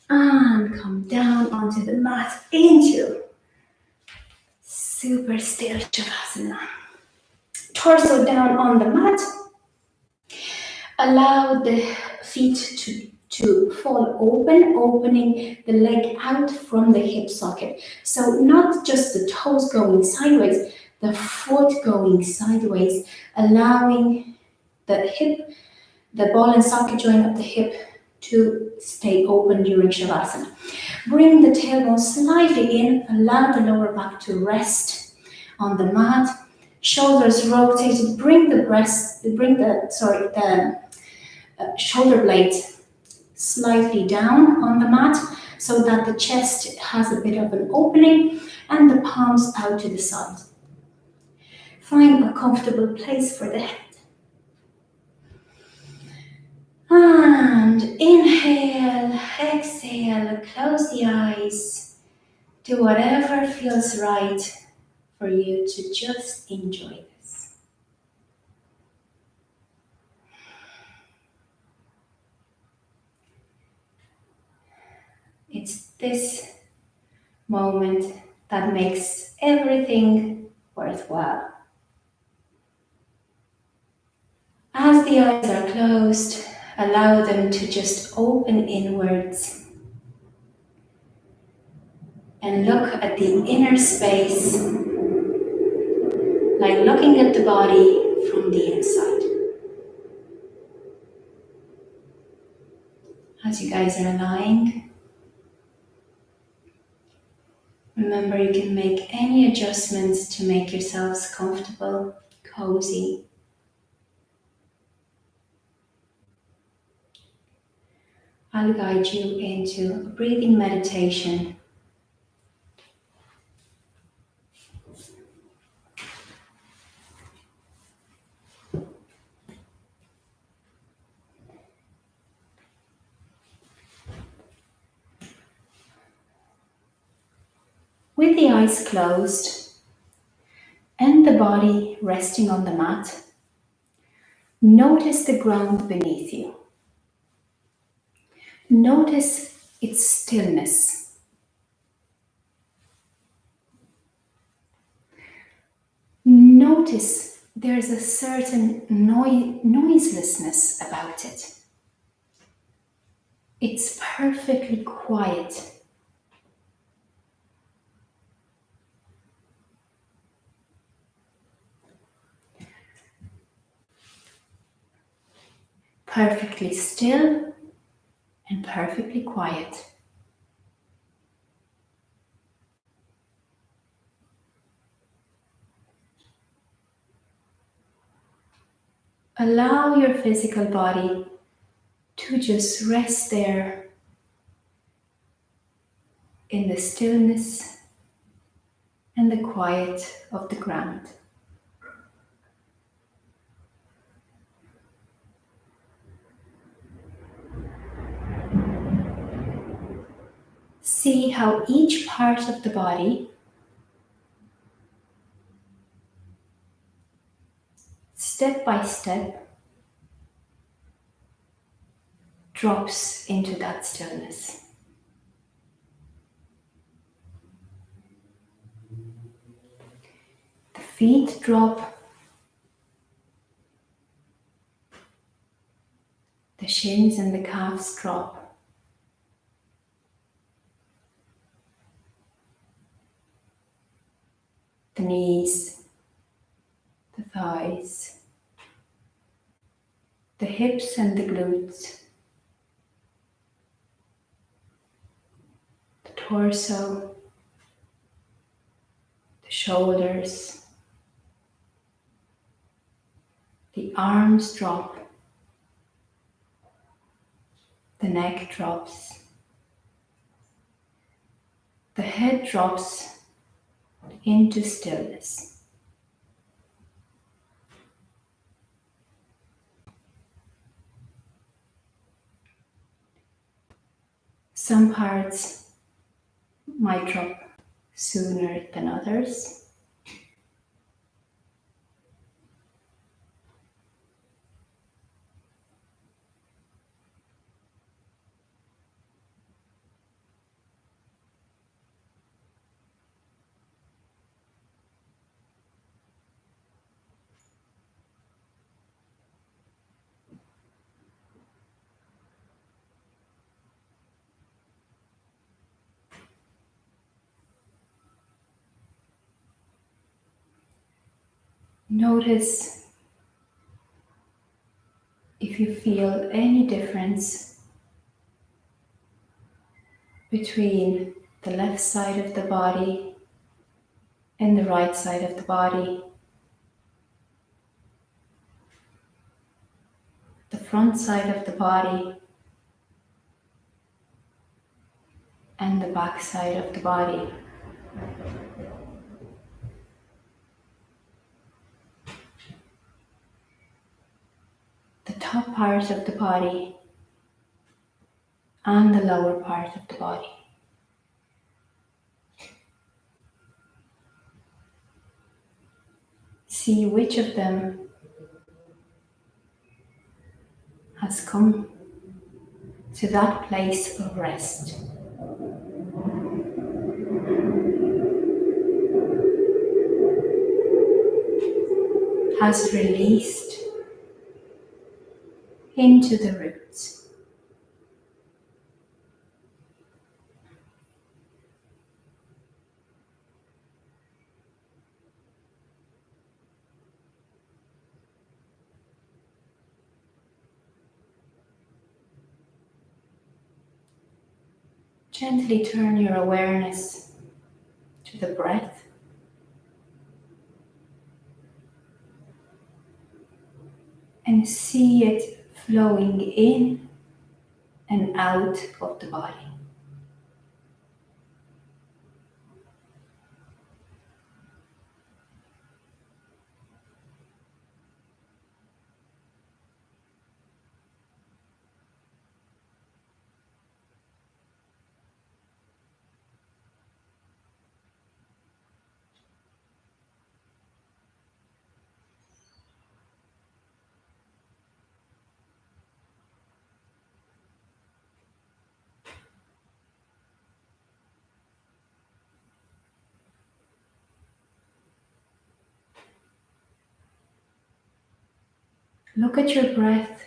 and come down onto the mat into super still Shavasana. Torso down on the mat. Allow the feet to fall open, opening the leg out from the hip socket. So not just the toes going sideways, the foot going sideways, allowing the ball and socket joint of the hip to stay open during Shavasana. Bring the tailbone slightly in, allow the lower back to rest on the mat. Shoulders rotated, bring the shoulder blades slightly down on the mat so that the chest has a bit of an opening and the palms out to the side. Find a comfortable place for the head. And inhale, exhale, close the eyes. Do whatever feels right for you to just enjoy this. It's this moment that makes everything worthwhile. As the eyes are closed, allow them to just open inwards and look at the inner space, like looking at the body from the inside. As you guys are lying, remember you can make any adjustments to make yourselves comfortable, cozy. I'll guide you into a breathing meditation. With the eyes closed and the body resting on the mat, notice the ground beneath you. Notice its stillness. Notice there's a certain noiselessness about it. It's perfectly quiet. Perfectly still and perfectly quiet. Allow your physical body to just rest there in the stillness and the quiet of the ground. See how each part of the body, step by step, drops into that stillness. The feet drop, the shins and the calves drop. The knees, the thighs, the hips and the glutes, the torso, the shoulders, the arms drop, the neck drops, the head drops into stillness. Some parts might drop sooner than others. Notice if you feel any difference between the left side of the body and the right side of the body, the front side of the body and the back side of the body. The top part of the body and the lower part of the body. See which of them has come to that place of rest. Has released into the roots. Gently turn your awareness to the breath. And see it flowing in and out of the body. Look at your breath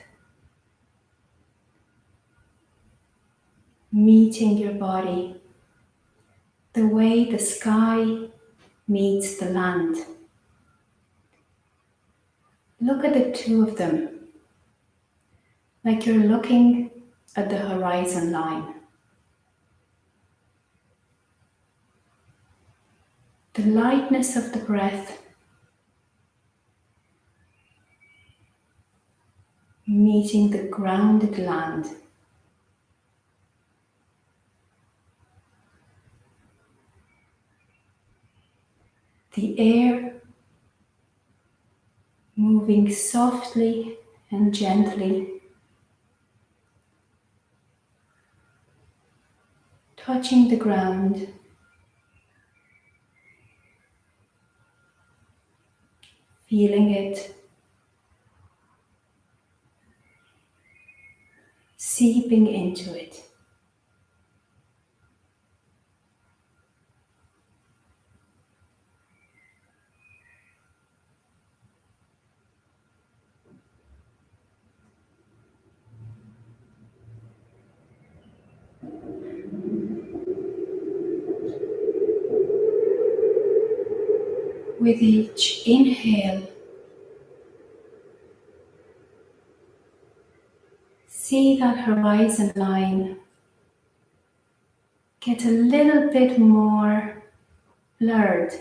meeting your body, the way the sky meets the land. Look at the two of them, like you're looking at the horizon line. The lightness of the breath meeting the grounded land. The air moving softly and gently, touching the ground, feeling it, seeping into it. With each inhale, see that horizon line get a little bit more blurred.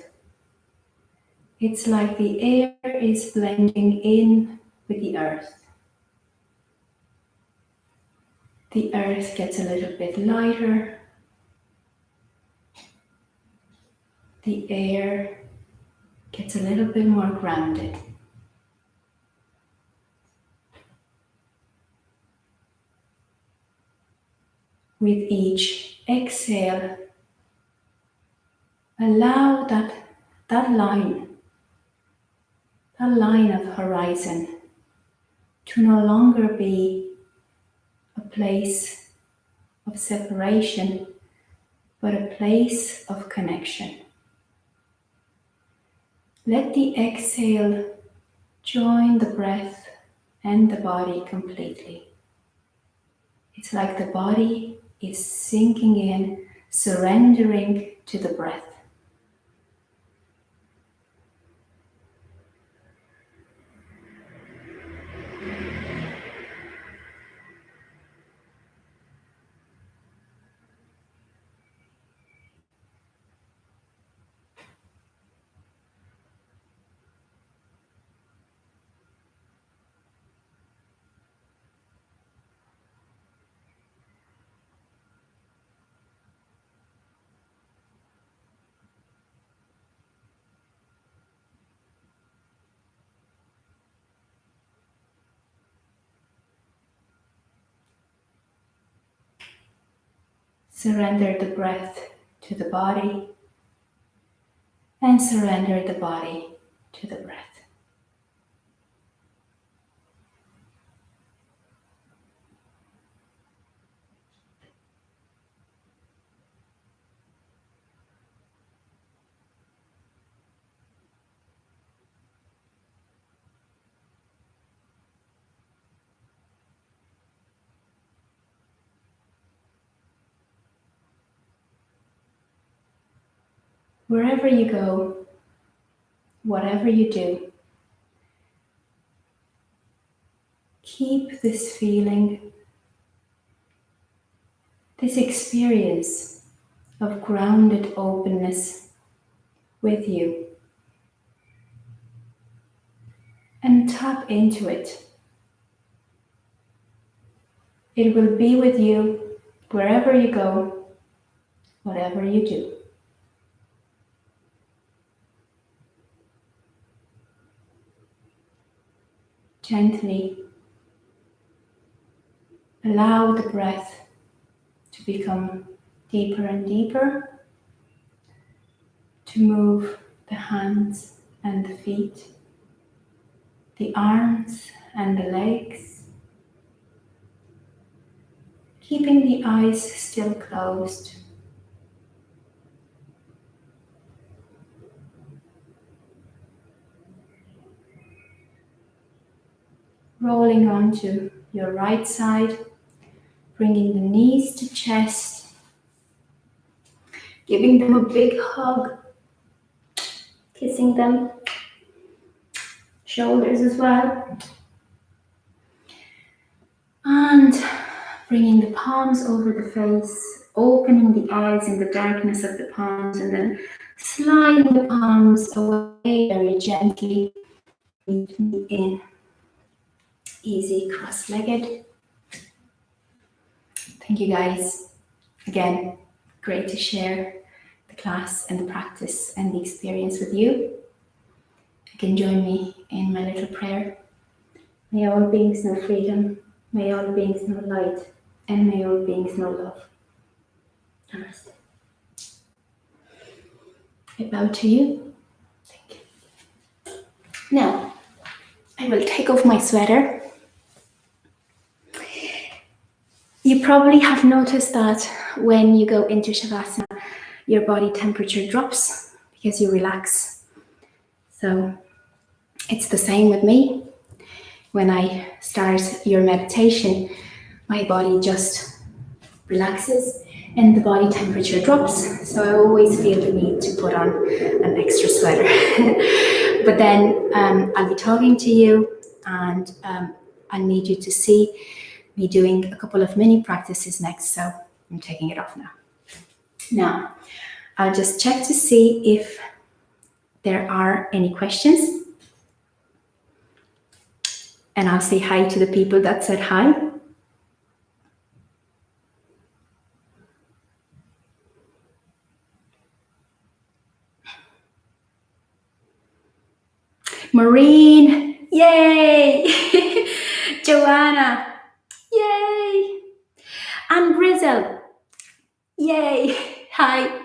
It's like the air is blending in with the earth. The earth gets a little bit lighter. The air gets a little bit more grounded. With each exhale, allow that line of horizon to no longer be a place of separation, but a place of connection. Let the exhale join the breath and the body completely. It's like the body is sinking in, surrendering to the breath. Surrender the breath to the body and surrender the body to the breath. Wherever you go, whatever you do, keep this feeling, this experience of grounded openness with you, and tap into it. It will be with you wherever you go, whatever you do. Gently allow the breath to become deeper and deeper, to move the hands and the feet, the arms and the legs, keeping the eyes still closed. rolling onto your right side, bringing the knees to chest, giving them a big hug, kissing them, shoulders as well. And bringing the palms over the face, opening the eyes in the darkness of the palms, and then sliding the palms away very gently. In. Easy, cross-legged. Thank you guys. Again, great to share the class and the practice and the experience with you. You can join me in my little prayer. May all beings know freedom. May all beings know light. And may all beings know love. Namaste. I bow to you. Thank you. Now, I will take off my sweater. You probably have noticed that when you go into Shavasana, your body temperature drops because you relax. So it's the same with me. When I start your meditation, my body just relaxes and the body temperature drops. So I always feel the need to put on an extra sweater. But then I'll be talking to you and I need you to see me doing a couple of mini practices next, so I'm taking it off now. Now, I'll just check to see if there are any questions. And I'll say hi to the people that said hi. Maureen, yay! Joanna, yay! And Brizzle, yay! Hi.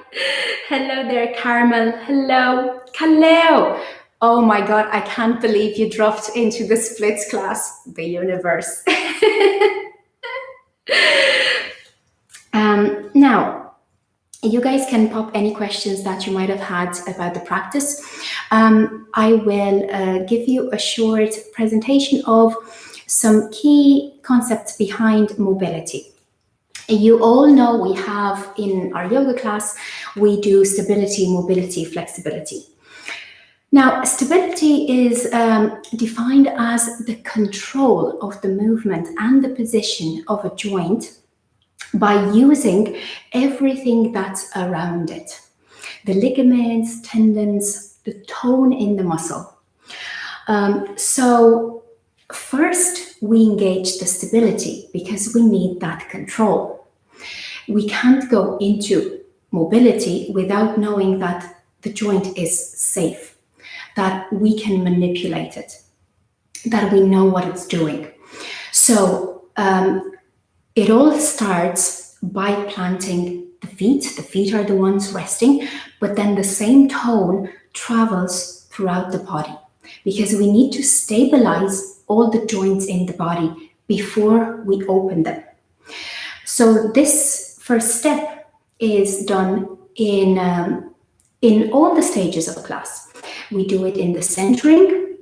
Hello there, Carmel. Hello. Kaleo. Oh my God, I can't believe you dropped into the splits class. The universe. Now, you guys can pop any questions that you might have had about the practice. I will give you a short presentation of some key concepts behind mobility. You all know we have in our yoga class, we do stability, mobility, flexibility. Now, stability is defined as the control of the movement and the position of a joint by using everything that's around it. The ligaments, tendons, the tone in the muscle. So first, we engage the stability because we need that control. We can't go into mobility without knowing that the joint is safe, that we can manipulate it, that we know what it's doing. So it all starts by planting the feet. The feet are the ones resting, but then the same tone travels throughout the body because we need to stabilize all the joints in the body before we open them. So this first step is done in all the stages of a class. We do it in the centering,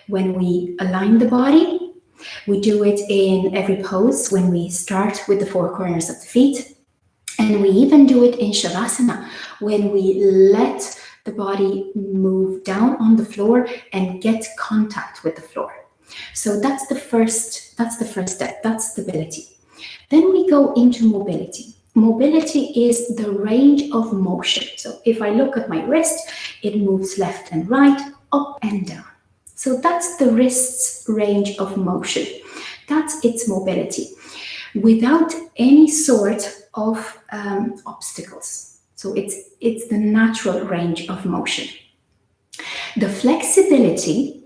when we align the body. We do it in every pose when we start with the four corners of the feet. And we even do it in Shavasana when we let the body move down on the floor and get contact with the floor. So that's the first step, that's stability. Then we go into mobility. Mobility is the range of motion. So if I look at my wrist, it moves left and right, up and down. So that's the wrist's range of motion. That's its mobility, without any sort of obstacles. So it's the natural range of motion. The flexibility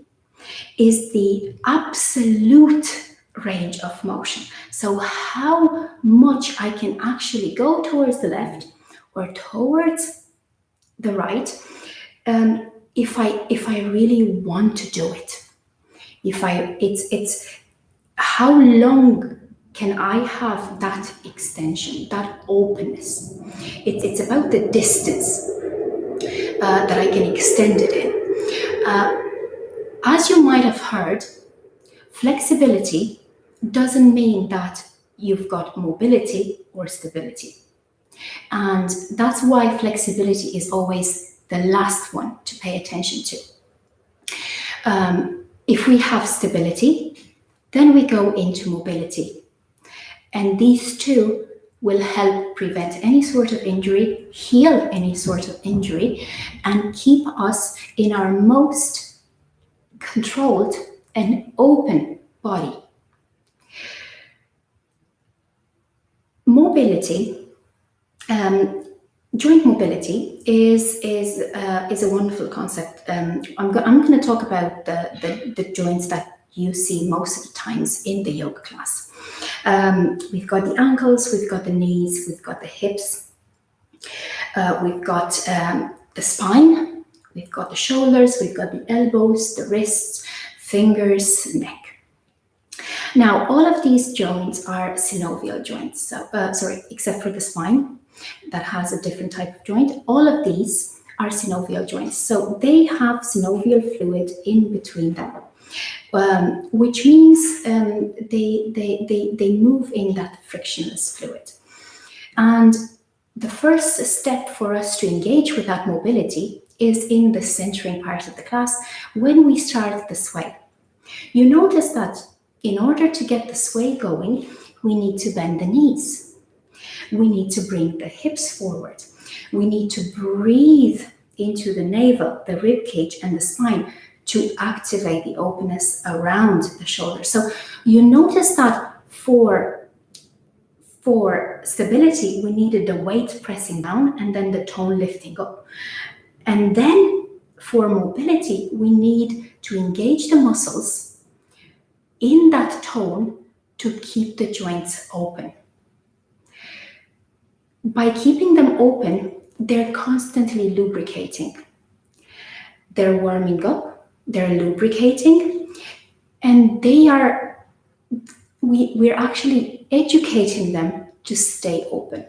is the absolute range of motion. So how much I can actually go towards the left or towards the right, if I really want to do it. It's how long can I have that extension, that openness? It's about the distance that I can extend it in. As you might have heard, Flexibility doesn't mean that you've got mobility or stability. And that's why flexibility is always the last one to pay attention to. If we have stability, then we go into mobility. And these two will help prevent any sort of injury, heal any sort of injury, and keep us in our most controlled and open body. Mobility, joint mobility is a wonderful concept. I'm going to talk about the joints that you see most of the times in the yoga class. We've got the ankles, we've got the knees, we've got the hips, we've got the spine, we've got the shoulders, we've got the elbows, the wrists, fingers, neck. Now, all of these joints are synovial joints. So, except for the spine, that has a different type of joint. All of these are synovial joints. So they have synovial fluid in between them, which means they move in that frictionless fluid. And the first step for us to engage with that mobility is in the centering part of the class when we start the sway. You notice that in order to get the sway going, we need to bend the knees. We need to bring the hips forward. We need to breathe into the navel, the rib cage, and the spine to activate the openness around the shoulders. So you notice that for stability, we needed the weight pressing down and then the tone lifting up. And then for mobility, we need to engage the muscles in that tone to keep the joints open. By keeping them open, they're constantly lubricating. They're warming up, they're lubricating, and we're actually educating them to stay open.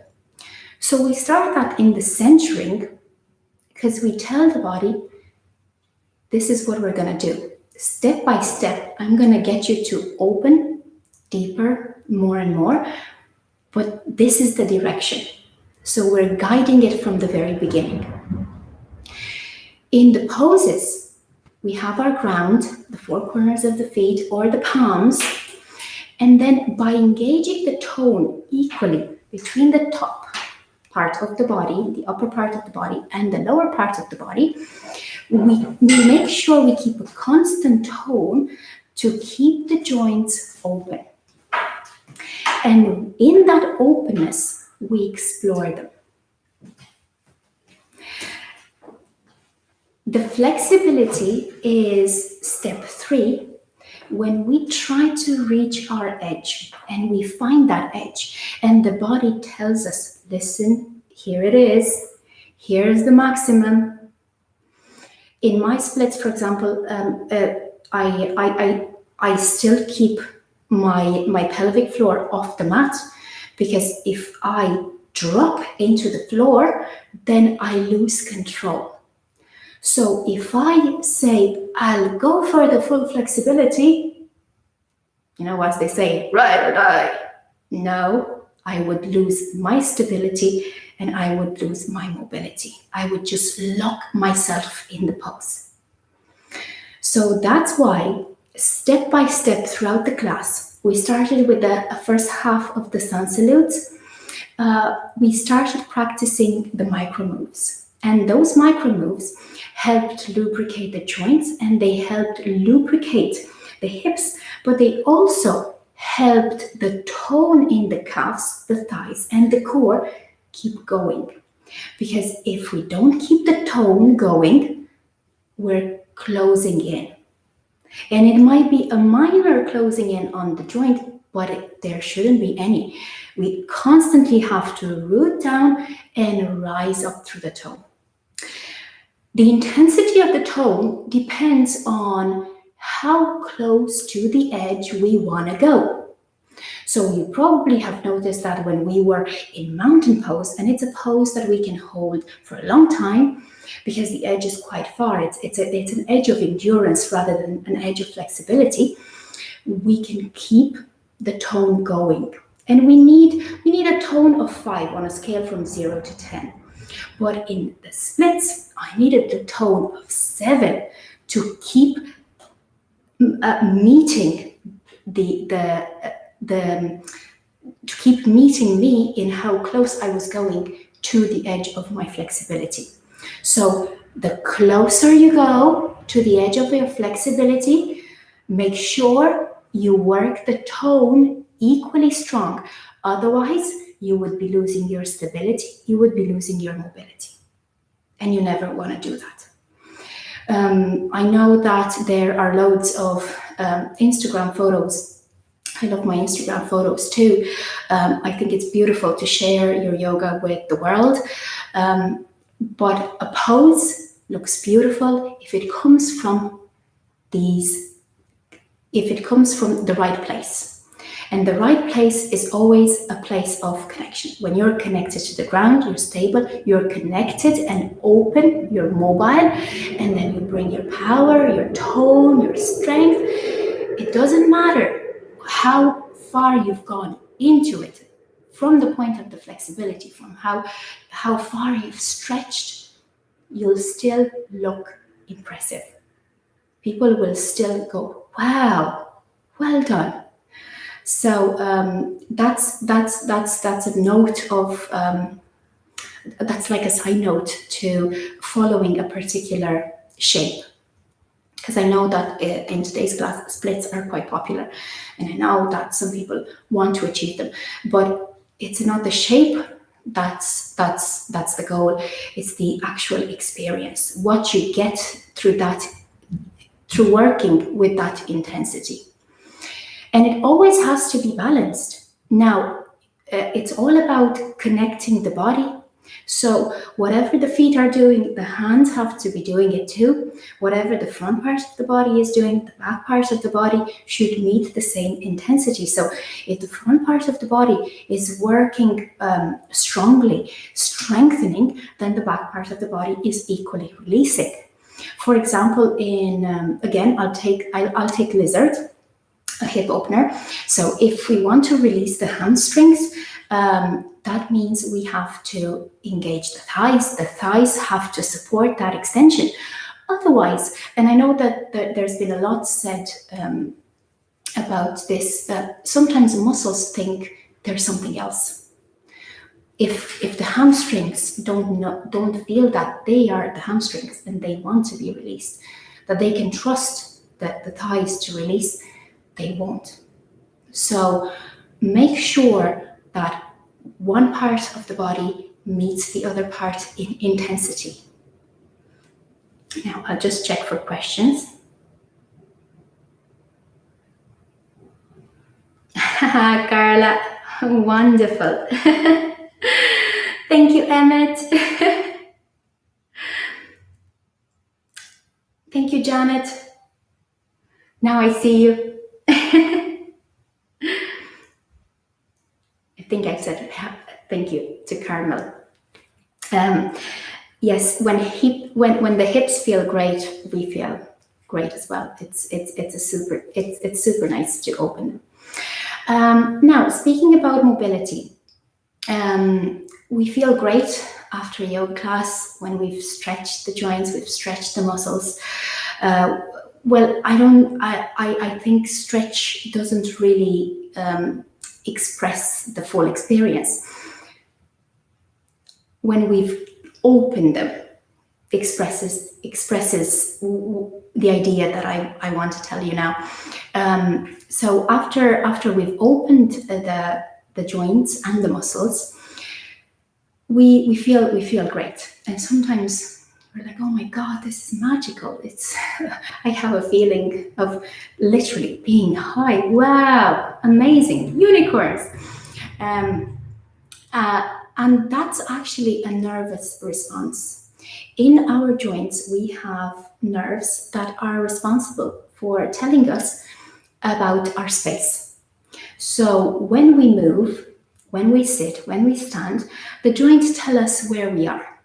So we start that in the centering because we tell the body, this is what we're going to do. Step by step, I'm going to get you to open deeper, more and more, but this is the direction. So we're guiding it from the very beginning. In the poses, we have our ground, the four corners of the feet or the palms, and then by engaging the tone equally between the top part of the body, the upper part of the body, and the lower part of the body, we make sure we keep a constant tone to keep the joints open. And in that openness, we explore them. The flexibility is step 3, when we try to reach our edge and we find that edge and the body tells us, listen, here it is, here's the maximum. In my splits, for example, I still keep my pelvic floor off the mat, because if I drop into the floor, then I lose control. So if I say, I'll go for the full flexibility, as they say, ride or die. No, I would lose my stability and I would lose my mobility. I would just lock myself in the pose. So that's why step by step throughout the class, we started with the first half of the sun salutes. We started practicing the micro moves, and those micro moves helped lubricate the joints and they helped lubricate the hips, but they also helped the tone in the calves, the thighs, and the core keep going. Because if we don't keep the tone going, we're closing in. And it might be a minor closing in on the joint, but there shouldn't be any. We constantly have to root down and rise up through the tone. The intensity of the tone depends on how close to the edge we want to go. So you probably have noticed that when we were in mountain pose, and it's a pose that we can hold for a long time because the edge is quite far. It's an edge of endurance rather than an edge of flexibility. we can keep the tone going. And we need a tone of 5 on a scale from 0 to 10. But in the splits, I needed the tone of 7 to keep meeting to keep meeting me in how close I was going to the edge of my flexibility. So the closer you go to the edge of your flexibility, make sure you work the tone equally strong. Otherwise, you would be losing your stability, you would be losing your mobility. And you never want to do that. I know that there are loads of Instagram photos. I love my Instagram photos too. I think it's beautiful to share your yoga with the world. But a pose looks beautiful if it comes from the right place. And the right place is always a place of connection. When you're connected to the ground, you're stable, you're connected and open, you're mobile, and then you bring your power, your tone, your strength. It doesn't matter how far you've gone into it, from the point of the flexibility, from how far you've stretched, you'll still look impressive. People will still go, wow, well done. So that's a note of that's like a side note to following a particular shape, because I know that in today's class splits are quite popular, and I know that some people want to achieve them, but it's not the shape that's the goal. It's the actual experience, what you get through that, through working with that intensity. And it always has to be balanced. Now, it's all about connecting the body. So whatever the feet are doing, the hands have to be doing it too. Whatever the front part of the body is doing, the back part of the body should meet the same intensity. So if the front part of the body is working strongly, strengthening, then the back part of the body is equally releasing. For example, again, I'll take lizard, a hip opener. So if we want to release the hamstrings, that means we have to engage the thighs. The thighs have to support that extension. Otherwise, and I know that there's been a lot said about this, that sometimes muscles think there's something else. If the hamstrings don't feel that they are the hamstrings and they want to be released, that they can trust that the thighs to release, they won't. So make sure that one part of the body meets the other part in intensity. Now I'll just check for questions. Carla, wonderful. Thank you, Emmett. Thank you, Janet. Now I see you. I think I said thank you to Carmel. Yes, when the hips feel great, we feel great as well. It's super nice to open. Now, speaking about mobility, we feel great after a yoga class when we've stretched the joints, we've stretched the muscles. Well, I think stretch doesn't really express the full experience. When we've opened them, expresses the idea that I want to tell you now. So after we've opened the joints and the muscles, we feel great, and sometimes we're like, oh my God, this is magical. I have a feeling of literally being high. Wow, amazing, unicorns. And that's actually a nervous response. In our joints, we have nerves that are responsible for telling us about our space. So when we move, when we sit, when we stand, the joints tell us where we are.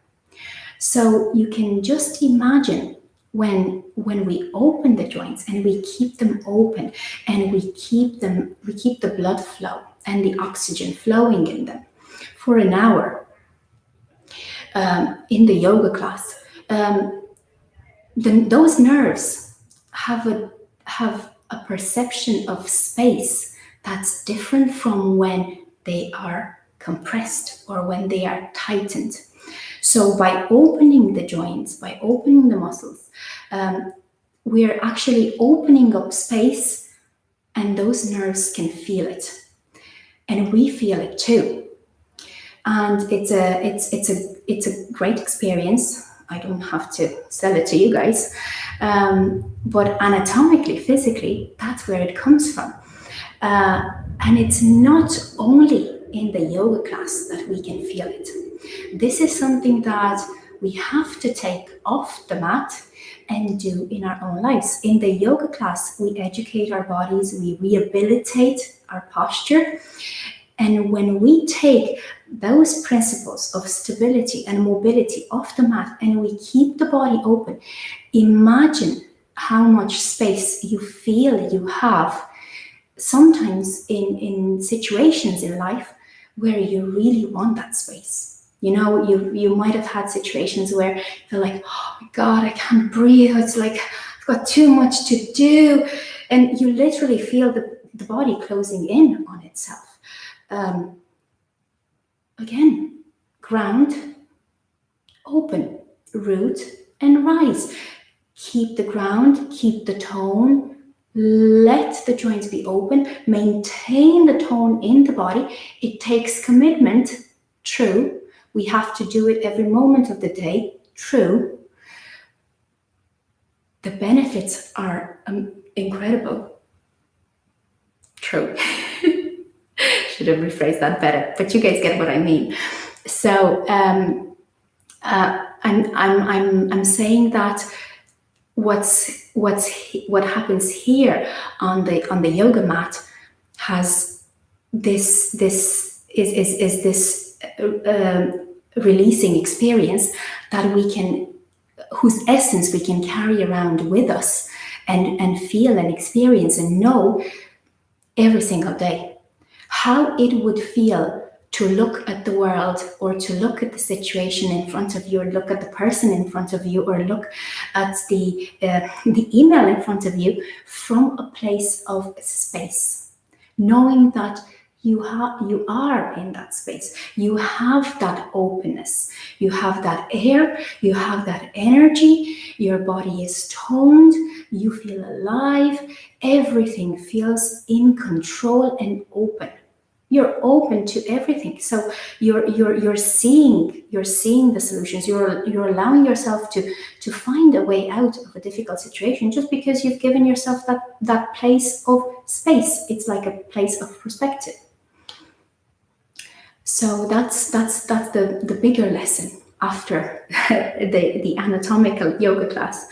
So you can just imagine when we open the joints and we keep them open, and we keep the blood flow and the oxygen flowing in them for an hour in the yoga class, then those nerves have a perception of space that's different from when they are compressed or when they are tightened. So by opening the joints, by opening the muscles, we're actually opening up space, and those nerves can feel it, and we feel it too. And it's a great experience. I don't have to sell it to you guys, but anatomically, physically, that's where it comes from. And it's not only in the yoga class that we can feel it. This is something that we have to take off the mat and do in our own lives. In the yoga class, we educate our bodies, we rehabilitate our posture. And when we take those principles of stability and mobility off the mat and we keep the body open, imagine how much space you feel you have sometimes in situations in life where you really want that space. You know, you might have had situations where you're like, oh my God, I can't breathe. It's like I've got too much to do. And you literally feel the body closing in on itself. Again, ground, open, root, and rise. Keep the ground, keep the tone, let the joints be open, maintain the tone in the body. It takes commitment, true. We have to do it every moment of the day, true. The benefits are incredible, true. Should have rephrased that better, but you guys get what I mean. So I'm saying that what happens here on the yoga mat has this releasing experience that we can, whose essence we can carry around with us and feel and experience and know every single day. How it would feel to look at the world, or to look at the situation in front of you, or look at the person in front of you, or look at the email in front of you from a place of space, knowing that you are in that space. You have that openness, you have that air, you have that energy, your body is toned, you feel alive, everything feels in control and open. You're open to everything. So you're seeing the solutions. You're allowing yourself to find a way out of a difficult situation just because you've given yourself that place of space. It's like a place of perspective. So that's the bigger lesson after the anatomical yoga class.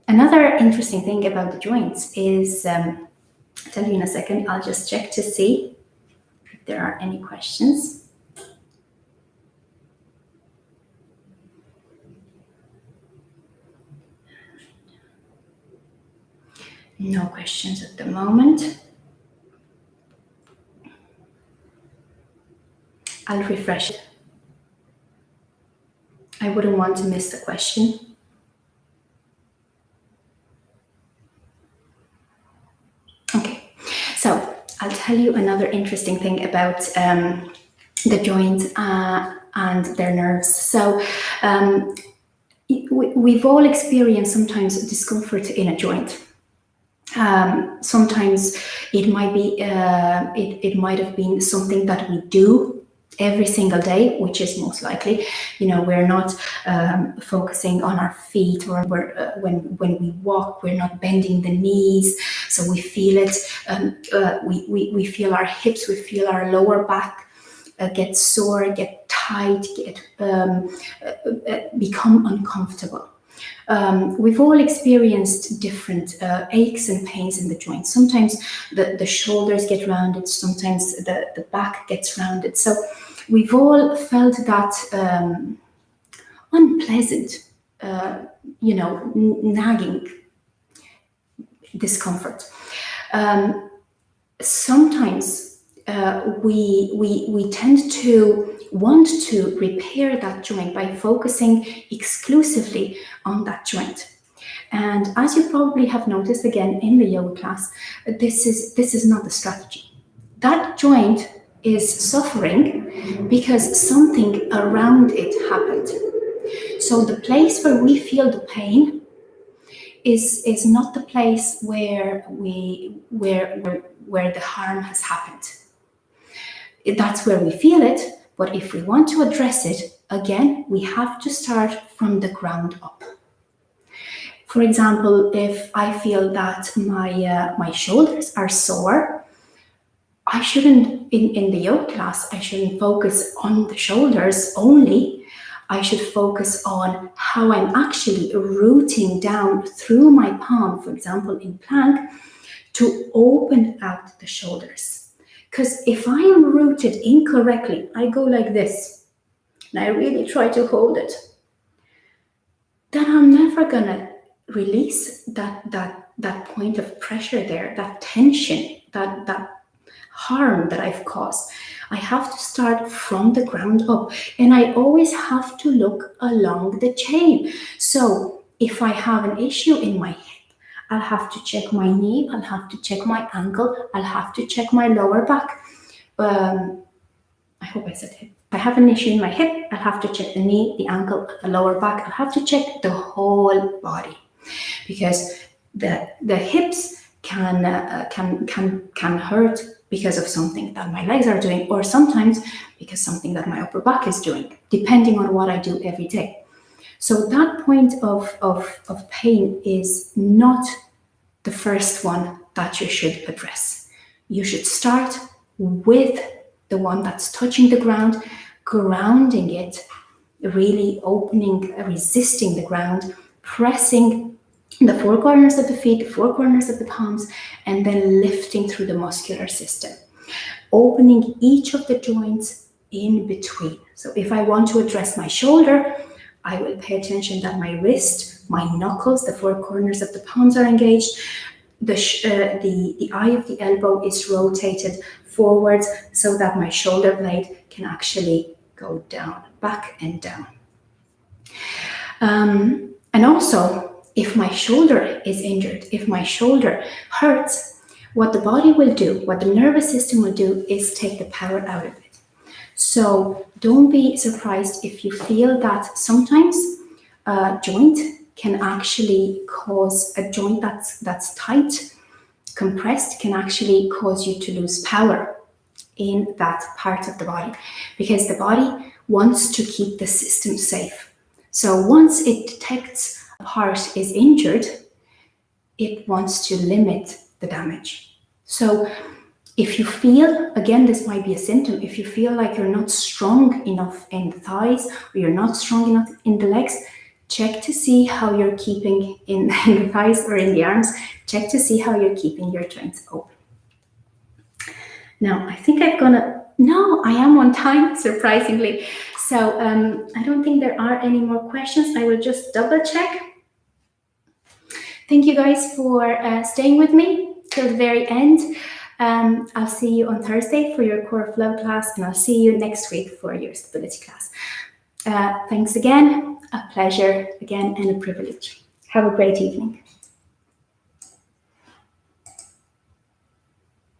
Another interesting thing about the joints is, I'll tell you in a second, I'll just check to see if there are any questions. No questions at the moment. I'll refresh it. I wouldn't want to miss the question. Okay, so I'll tell you another interesting thing about the joints and their nerves. So we've all experienced sometimes discomfort in a joint. Sometimes it might be it might have been something that we do every single day, which is most likely, we're not focusing on our feet, or when we walk, we're not bending the knees, so we feel it. We feel our hips, we feel our lower back get sore, get tight, become uncomfortable. We've all experienced different aches and pains in the joints. Sometimes the shoulders get rounded, sometimes the back gets rounded. So we've all felt that unpleasant nagging discomfort. Sometimes we tend to want to repair that joint by focusing exclusively on that joint. And as you probably have noticed again in the yoga class, this is not the strategy. That joint is suffering because something around it happened. So the place where we feel the pain is not the place where the harm has happened. That's where we feel it, but if we want to address it, again, we have to start from the ground up. For example, if I feel that my shoulders are sore, I shouldn't, in the yoga class, I shouldn't focus on the shoulders only. I should focus on how I'm actually rooting down through my palm, for example, in plank, to open out the shoulders. Because if I am rooted incorrectly, I go like this, and I really try to hold it, then I'm never gonna release that point of pressure there, that tension, that harm that I've caused. I have to start from the ground up, and I always have to look along the chain. So if I have an issue in my hip, I'll have to check my knee, I'll have to check my ankle, I'll have to check my lower back. I hope I said hip. If I have an issue in my hip, I'll have to check the knee, the ankle, the lower back. I'll have to check the whole body, because the hips can hurt because of something that my legs are doing, or sometimes because something that my upper back is doing, depending on what I do every day. So that point of pain is not the first one that you should address. You should start with the one that's touching the ground, grounding it, really opening, resisting the ground, pressing the four corners of the feet, the four corners of the palms, and then lifting through the muscular system, opening each of the joints in between. So if I want to address my shoulder, I will pay attention that my wrist, my knuckles, the four corners of the palms are engaged. The eye of the elbow is rotated forwards so that my shoulder blade can actually go down, back and down. And also, if my shoulder is injured, if my shoulder hurts, what the body will do, what the nervous system will do, is take the power out of it. So don't be surprised if you feel that sometimes a joint can actually cause, a joint that's tight, compressed, can actually cause you to lose power in that part of the body, because the body wants to keep the system safe. So once it detects a part is injured, it wants to limit the damage. So if you feel, again, this might be a symptom, if you feel like you're not strong enough in the thighs, or you're not strong enough in the legs, check to see how you're keeping in the thighs or in the arms. Check to see how you're keeping your joints open. Now, I think I am on time, surprisingly. So I don't think there are any more questions. I will just double check. Thank you guys for staying with me till the very end. I'll see you on Thursday for your core flow class, and I'll see you next week for your stability class. Thanks again, a pleasure again, and a privilege. Have a great evening.